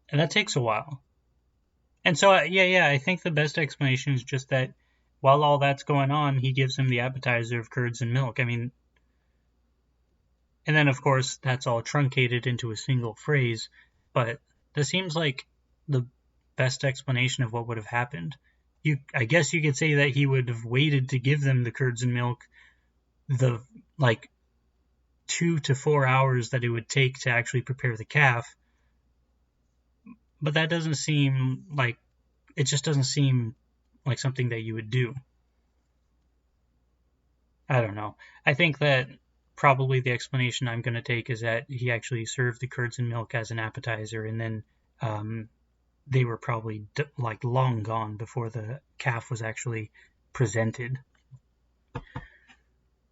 And that takes a while. And so, I think the best explanation is just that while all that's going on, he gives him the appetizer of curds and milk. I mean, and then, of course, that's all truncated into a single phrase. But this seems like the best explanation of what would have happened. I guess you could say that he would have waited to give them the curds and milk the, 2 to 4 hours that it would take to actually prepare the calf. But that doesn't seem like... It just doesn't seem like something that you would do. I don't know. I think that probably the explanation I'm going to take is that he actually served the curds and milk as an appetizer, and then they were probably long gone before the calf was actually presented.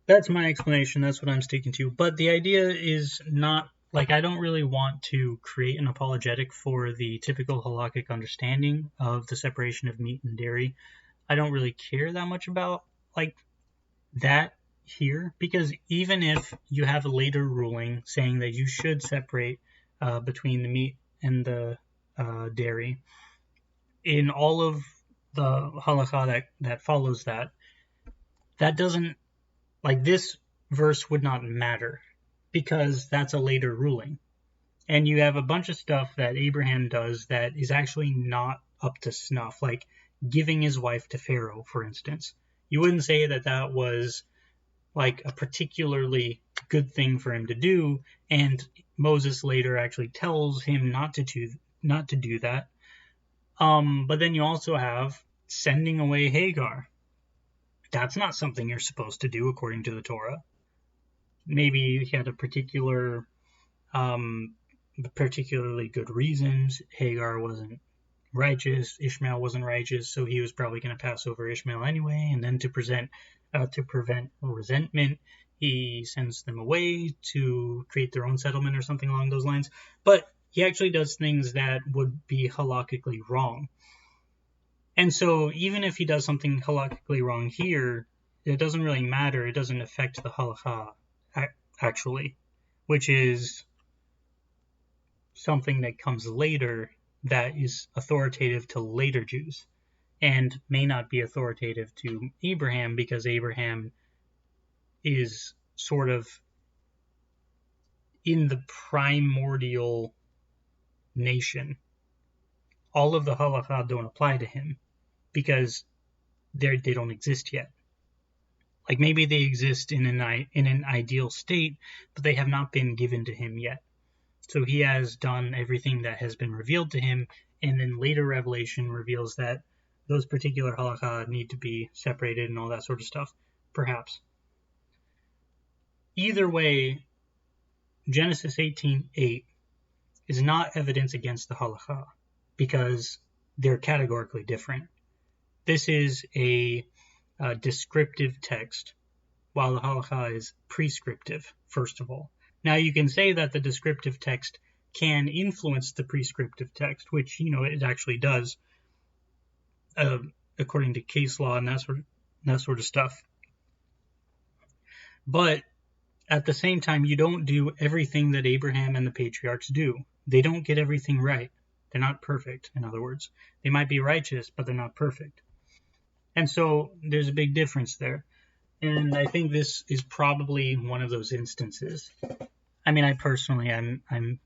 That's my explanation. That's what I'm sticking to. But the idea is not like, I don't really want to create an apologetic for the typical halakhic understanding of the separation of meat and dairy. I don't really care that much about, like, that here, because even if you have a later ruling saying that you should separate between the meat and the dairy, in all of the halakha that follows that doesn't, like, this verse would not matter, because that's a later ruling. And you have a bunch of stuff that Abraham does that is actually not up to snuff, like giving his wife to Pharaoh, for instance. You wouldn't say that that was like a particularly good thing for him to do, and Moses later actually tells him not to do that. But then you also have sending away Hagar. That's not something you're supposed to do according to the Torah. Maybe he had a particularly good reasons. Hagar wasn't righteous, Ishmael wasn't righteous, so he was probably going to pass over Ishmael anyway. And then to prevent resentment, he sends them away to create their own settlement or something along those lines. But he actually does things that would be halakhically wrong. And so even if he does something halakhically wrong here, it doesn't really matter. It doesn't affect the halakha, actually, which is something that comes later that is authoritative to later Jews and may not be authoritative to Abraham, because Abraham is sort of in the primordial nation. All of the halakha don't apply to him because they don't exist yet. Like, maybe they exist in an ideal state, but they have not been given to him yet. So he has done everything that has been revealed to him, and then later revelation reveals that those particular halakha need to be separated and all that sort of stuff, perhaps. Either way, Genesis 18:8 is not evidence against the halakha, because they're categorically different. This is a descriptive text, while the halakha is prescriptive, first of all. Now, you can say that the descriptive text can influence the prescriptive text, which, it actually does, according to case law and that sort of stuff. But at the same time, you don't do everything that Abraham and the patriarchs do. They don't get everything right. They're not perfect, in other words. They might be righteous, but they're not perfect. And so there's a big difference there. And I think this is probably one of those instances. I mean, I'm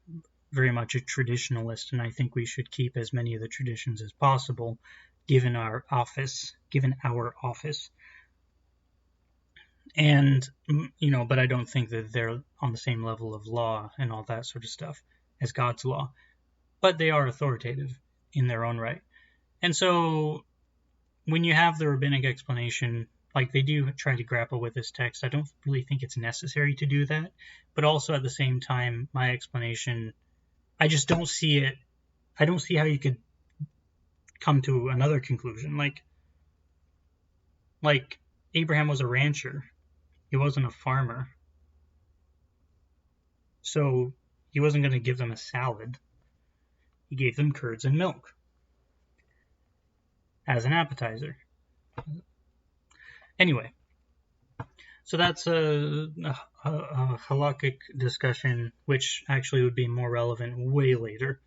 very much a traditionalist, and I think we should keep as many of the traditions as possible, given our office. And, but I don't think that they're on the same level of law and all that sort of stuff as God's law. But they are authoritative in their own right. And so when you have the rabbinic explanation, like, they do try to grapple with this text, I don't really think it's necessary to do that. But also at the same time, my explanation, I just don't see it. I don't see how you could come to another conclusion. Like Abraham was a rancher. He wasn't a farmer. So he wasn't going to give them a salad. He gave them curds and milk as an appetizer. Anyway, so that's a halakhic discussion, which actually would be more relevant way later.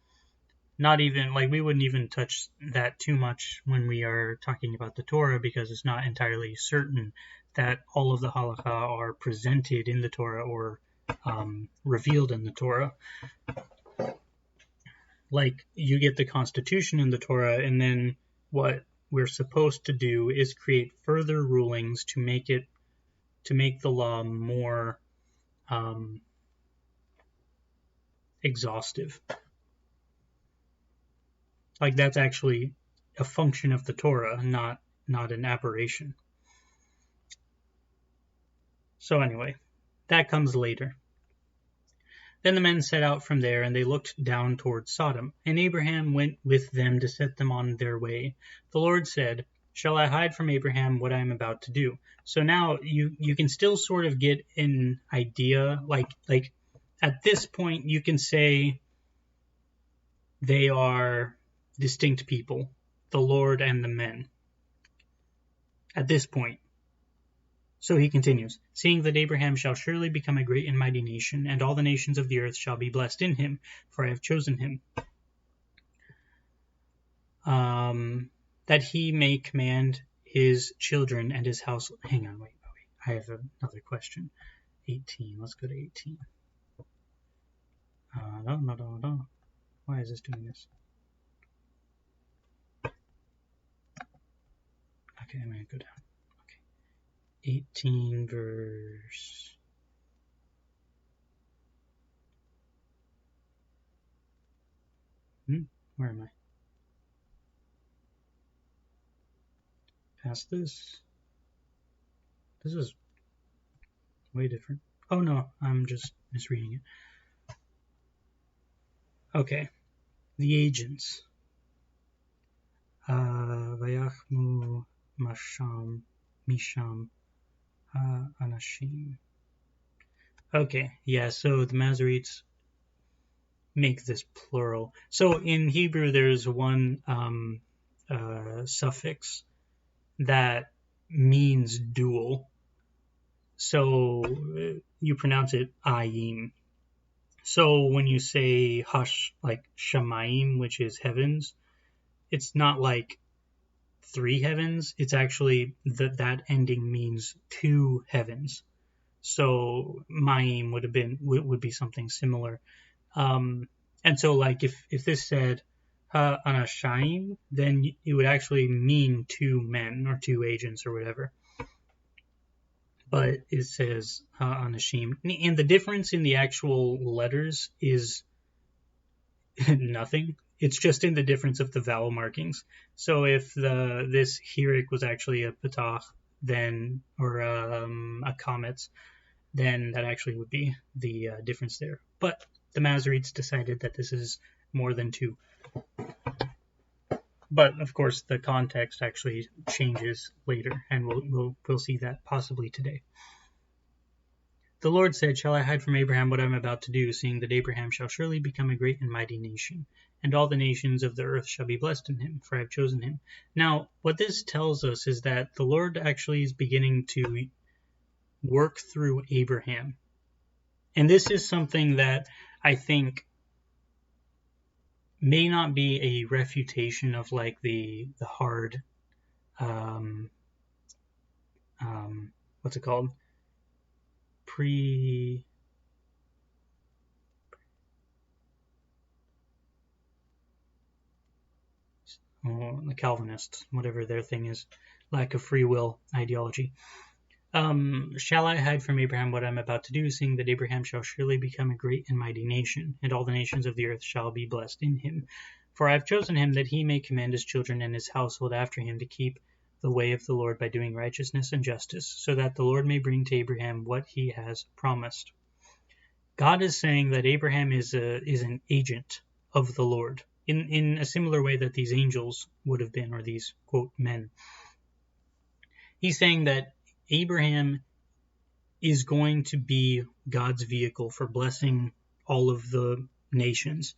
Not even, we wouldn't even touch that too much when we are talking about the Torah, because it's not entirely certain that all of the halakha are presented in the Torah or revealed in the Torah. Like, you get the Constitution in the Torah, and then what we're supposed to do is create further rulings to make the law more exhaustive. Like, that's actually a function of the Torah, not an aberration. So anyway, that comes later. Then the men set out from there, and they looked down towards Sodom. And Abraham went with them to set them on their way. The Lord said, "Shall I hide from Abraham what I am about to do?" So now you can still sort of get an idea, like at this point, you can say they are distinct people, the Lord and the men. At this point. So he continues, seeing that Abraham shall surely become a great and mighty nation, and all the nations of the earth shall be blessed in him, for I have chosen him. That he may command his children and his house. Hang on, wait. I have another question. 18. Let's go to 18. No. Why is this doing this? Okay, I'm going to go down. Okay. 18 verse... Where am I? Past this? This is way different. Oh no, I'm just misreading it. Okay. The agents. Vayachmu Misham Anashim. Okay, yeah, so the Masoretes make this plural. So in Hebrew, there's one suffix that means dual. So you pronounce it ayim. So when you say hush, like shamayim, which is heavens, it's not like 3 heavens. It's actually that ending means 2 heavens. So mayim would be something similar. And so like if this said anashim, then it would actually mean 2 men or 2 agents or whatever. But it says anashim, and the difference in the actual letters is nothing. It's just in the difference of the vowel markings. So if this hirik was actually a patach, then or a kametz, then that actually would be the difference there. But the Masoretes decided that this is more than 2. But of course, the context actually changes later, and we'll see that possibly today. The Lord said, "Shall I hide from Abraham what I am about to do, seeing that Abraham shall surely become a great and mighty nation, and all the nations of the earth shall be blessed in him, for I have chosen him." Now, what this tells us is that the Lord actually is beginning to work through Abraham. And this is something that I think may not be a refutation of like the hard, what's it called? The Calvinists, whatever their thing is, lack of free will ideology. Shall I hide from Abraham what I am about to do, seeing that Abraham shall surely become a great and mighty nation, and all the nations of the earth shall be blessed in him? For I have chosen him that he may command his children and his household after him to keep the way of the Lord by doing righteousness and justice, so that the Lord may bring to Abraham what he has promised. God is saying that Abraham is an agent of the Lord, in a similar way that these angels would have been, or these, quote, men. He's saying that Abraham is going to be God's vehicle for blessing all of the nations.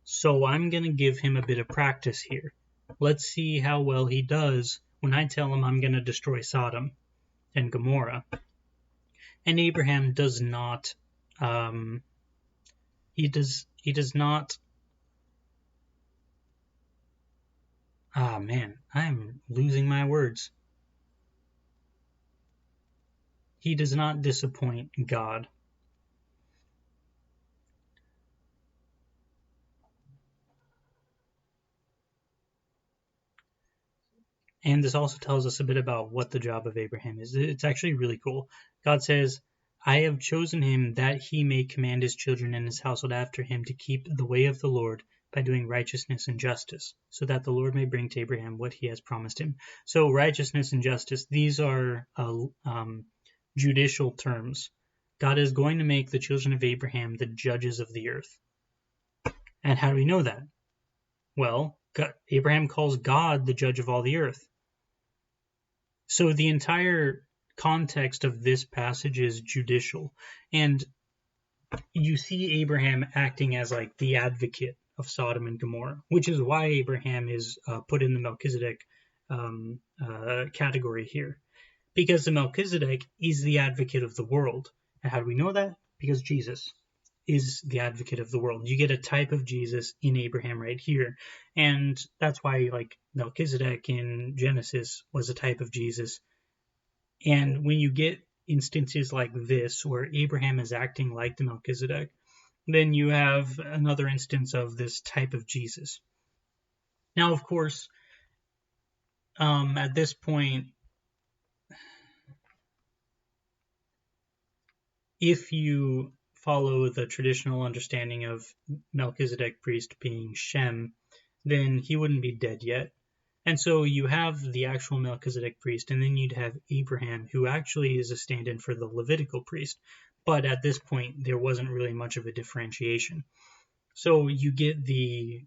So I'm going to give him a bit of practice here. Let's see how well he does when I tell him I'm going to destroy Sodom and Gomorrah. And Abraham does not, he does not, I'm losing my words. He does not disappoint God. And this also tells us a bit about what the job of Abraham is. It's actually really cool. God says, "I have chosen him that he may command his children and his household after him to keep the way of the Lord by doing righteousness and justice, so that the Lord may bring to Abraham what he has promised him." So righteousness and justice, these are judicial terms. God is going to make the children of Abraham the judges of the earth. And how do we know that? Well, Abraham calls God the judge of all the earth. So the entire context of this passage is judicial. And you see Abraham acting as like the advocate of Sodom and Gomorrah, which is why Abraham is put in the Melchizedek category here, because the Melchizedek is the advocate of the world. And how do we know that? Because Jesus is the advocate of the world. You get a type of Jesus in Abraham right here, and that's why like Melchizedek in Genesis was a type of Jesus. And when you get instances like this where Abraham is acting like the Melchizedek, then you have another instance of this type of Jesus. Now, of course, at this point, if you follow the traditional understanding of Melchizedek priest being Shem, then he wouldn't be dead yet. And so you have the actual Melchizedek priest, and then you'd have Abraham, who actually is a stand-in for the Levitical priest. But at this point, there wasn't really much of a differentiation. So you get the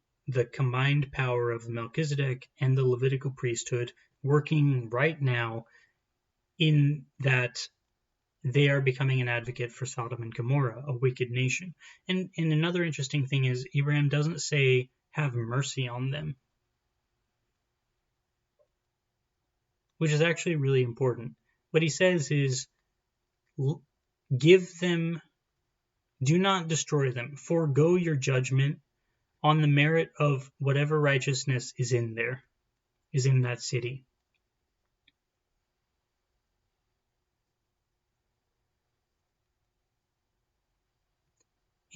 combined power of Melchizedek and the Levitical priesthood working right now, in that they are becoming an advocate for Sodom and Gomorrah, a wicked nation. And another interesting thing is Abraham doesn't say, have mercy on them, which is actually really important. What he says is, give them, do not destroy them, forego your judgment on the merit of whatever righteousness is in there, is in that city.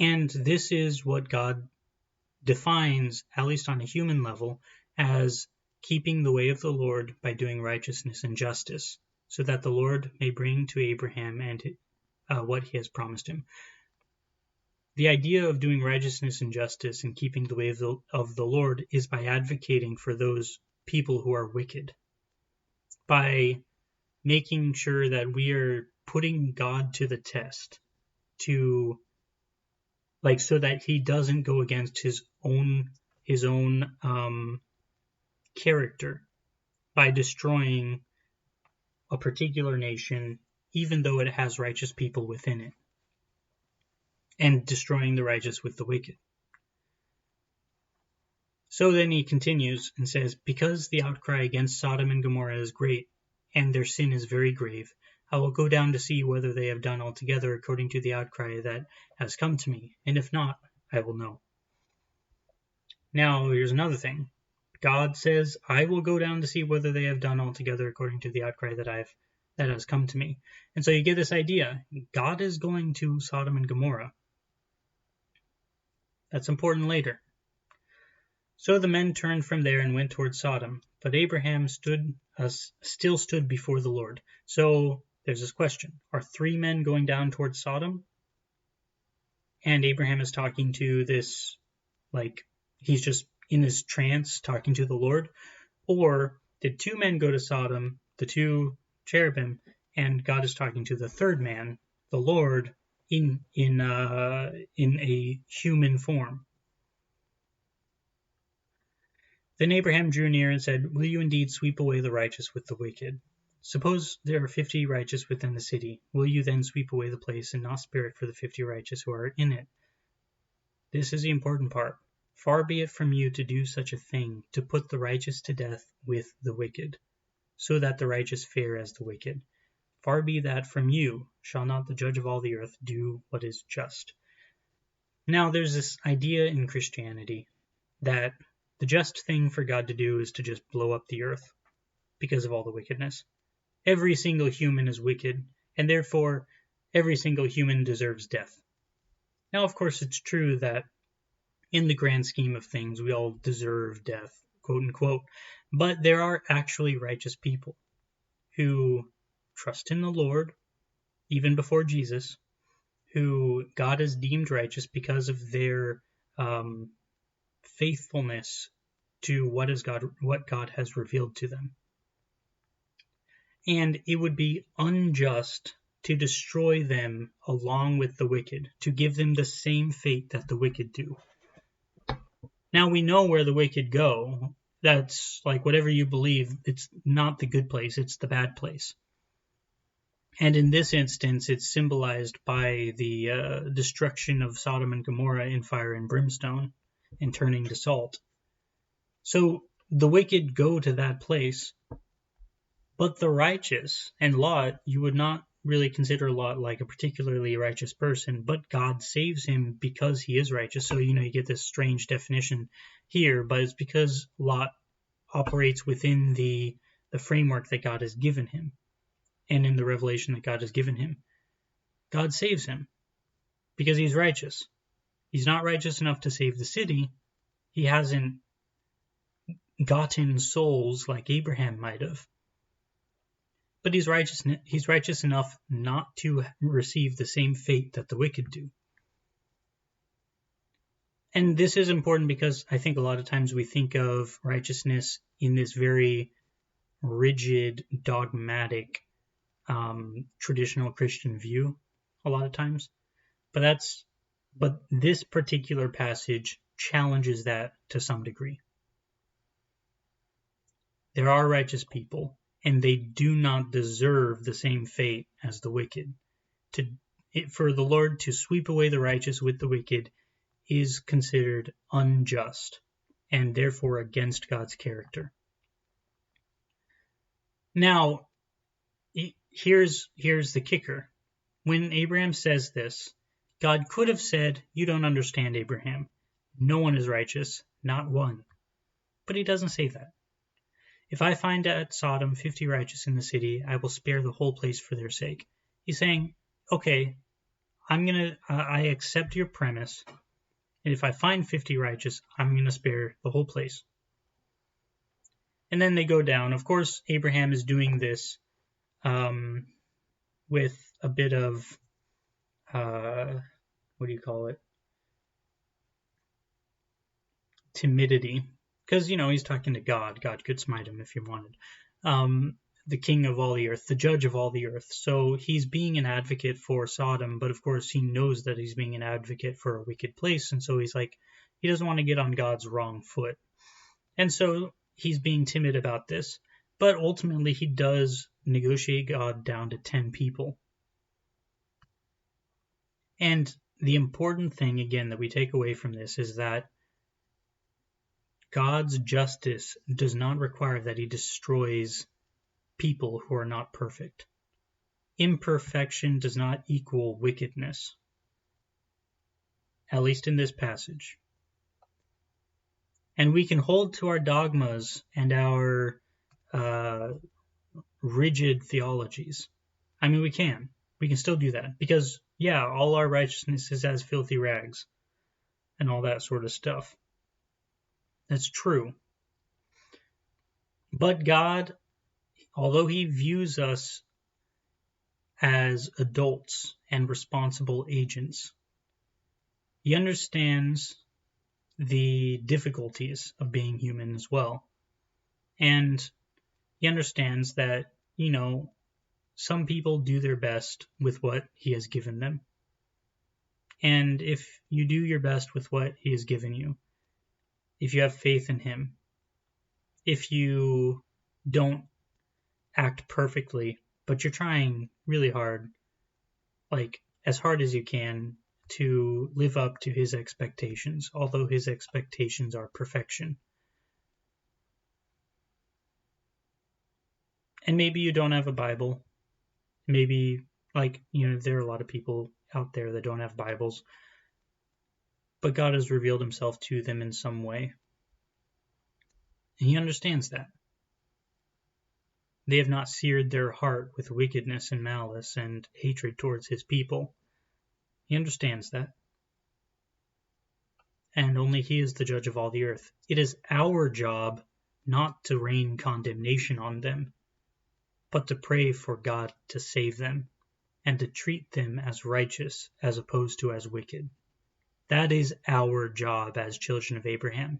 And this is what God defines, at least on a human level, as keeping the way of the Lord by doing righteousness and justice, so that the Lord may bring to Abraham and what he has promised him. The idea of doing righteousness and justice and keeping the way of the Lord is by advocating for those people who are wicked, by making sure that we are putting God to the test, to like, so that he doesn't go against his own character by destroying a particular nation, even though it has righteous people within it, and destroying the righteous with the wicked. So then he continues and says, because the outcry against Sodom and Gomorrah is great, and their sin is very grave, I will go down to see whether they have done altogether according to the outcry that has come to me, and if not, I will know. Now, here's another thing. God says, I will go down to see whether they have done altogether according to the outcry that has come to me. And so you get this idea. God is going to Sodom and Gomorrah. That's important later. So the men turned from there and went toward Sodom, but Abraham still stood before the Lord. So there's this question. Are 3 men going down toward Sodom? And Abraham is talking to this, like, he's just in his trance talking to the Lord? Or did 2 men go to Sodom, the 2 cherubim, and God is talking to the 3rd man, the Lord, in a human form? Then Abraham drew near and said, will you indeed sweep away the righteous with the wicked? Suppose there are 50 righteous within the city. Will you then sweep away the place and not spare it for the 50 righteous who are in it? This is the important part. Far be it from you to do such a thing, to put the righteous to death with the wicked, so that the righteous fare as the wicked. Far be that from you. Shall not the judge of all the earth do what is just? Now there's this idea in Christianity that the just thing for God to do is to just blow up the earth because of all the wickedness. Every single human is wicked, and therefore every single human deserves death. Now, of course, it's true that in the grand scheme of things, we all deserve death, quote unquote, but there are actually righteous people who trust in the Lord, even before Jesus, who God has deemed righteous because of their faithfulness to what God has revealed to them. And it would be unjust to destroy them along with the wicked, to give them the same fate that the wicked do. Now we know where the wicked go. That's like whatever you believe, it's not the good place, it's the bad place. And in this instance, it's symbolized by the destruction of Sodom and Gomorrah in fire and brimstone and turning to salt. So the wicked go to that place, but the righteous, and Lot, you would not really consider Lot like a particularly righteous person, but God saves him because he is righteous. So, you get this strange definition here, but it's because Lot operates within the framework that God has given him and in the revelation that God has given him. God saves him because he's righteous. He's not righteous enough to save the city. He hasn't gotten souls like Abraham might have. But he's righteous enough not to receive the same fate that the wicked do. And this is important because I think a lot of times we think of righteousness in this very rigid, dogmatic, traditional Christian view a lot of times. But this particular passage challenges that to some degree. There are righteous people, and they do not deserve the same fate as the wicked. For the Lord to sweep away the righteous with the wicked is considered unjust, and therefore against God's character. Now, here's the kicker. When Abraham says this, God could have said, "You don't understand, Abraham. No one is righteous, not one." But he doesn't say that. "If I find at Sodom 50 righteous in the city, I will spare the whole place for their sake." He's saying, okay, I accept your premise, and if I find 50 righteous, I'm going to spare the whole place. And then they go down. Of course, Abraham is doing this with a bit of, timidity. Because, he's talking to God. God could smite him if he wanted. The king of all the earth, the judge of all the earth. So he's being an advocate for Sodom, but of course he knows that he's being an advocate for a wicked place. And so he's like, he doesn't want to get on God's wrong foot. And so he's being timid about this. But ultimately he does negotiate God down to 10 people. And the important thing, again, that we take away from this is that God's justice does not require that he destroys people who are not perfect. Imperfection does not equal wickedness, at least in this passage. And we can hold to our dogmas and our rigid theologies. I mean, we can still do that because, yeah, all our righteousness is as filthy rags and all that sort of stuff. That's true. But God, although he views us as adults and responsible agents, he understands the difficulties of being human as well. And he understands that, some people do their best with what he has given them. And if you do your best with what he has given you, if you have faith in him, if you don't act perfectly, but you're trying really hard, like as hard as you can, to live up to his expectations, although his expectations are perfection. And maybe you don't have a Bible. Maybe, there are a lot of people out there that don't have Bibles, but God has revealed himself to them in some way. And he understands that. They have not seared their heart with wickedness and malice and hatred towards his people. He understands that. And only he is the judge of all the earth. It is our job not to rain condemnation on them, but to pray for God to save them and to treat them as righteous as opposed to as wicked. That is our job as children of Abraham.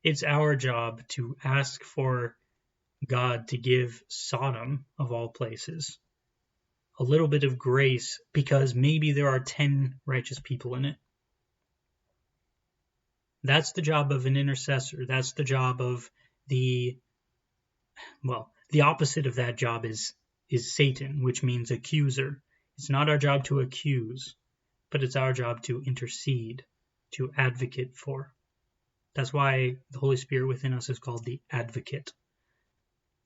It's our job to ask for God to give Sodom, of all places, a little bit of grace because maybe there are 10 righteous people in it. That's the job of an intercessor. That's the job of the opposite of that job is is Satan, which means accuser. It's not our job to accuse, but it's our job to intercede, to advocate for. That's why the Holy Spirit within us is called the advocate.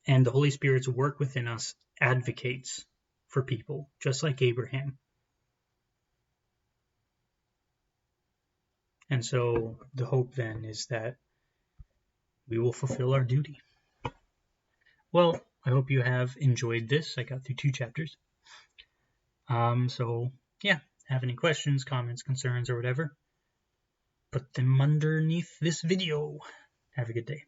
And the Holy Spirit's work within us advocates for people, just like Abraham. And so the hope then is that we will fulfill our duty. Well, I hope you have enjoyed this. I got through 2 chapters. So, yeah, have any questions, comments, concerns, or whatever, put them underneath this video. Have a good day.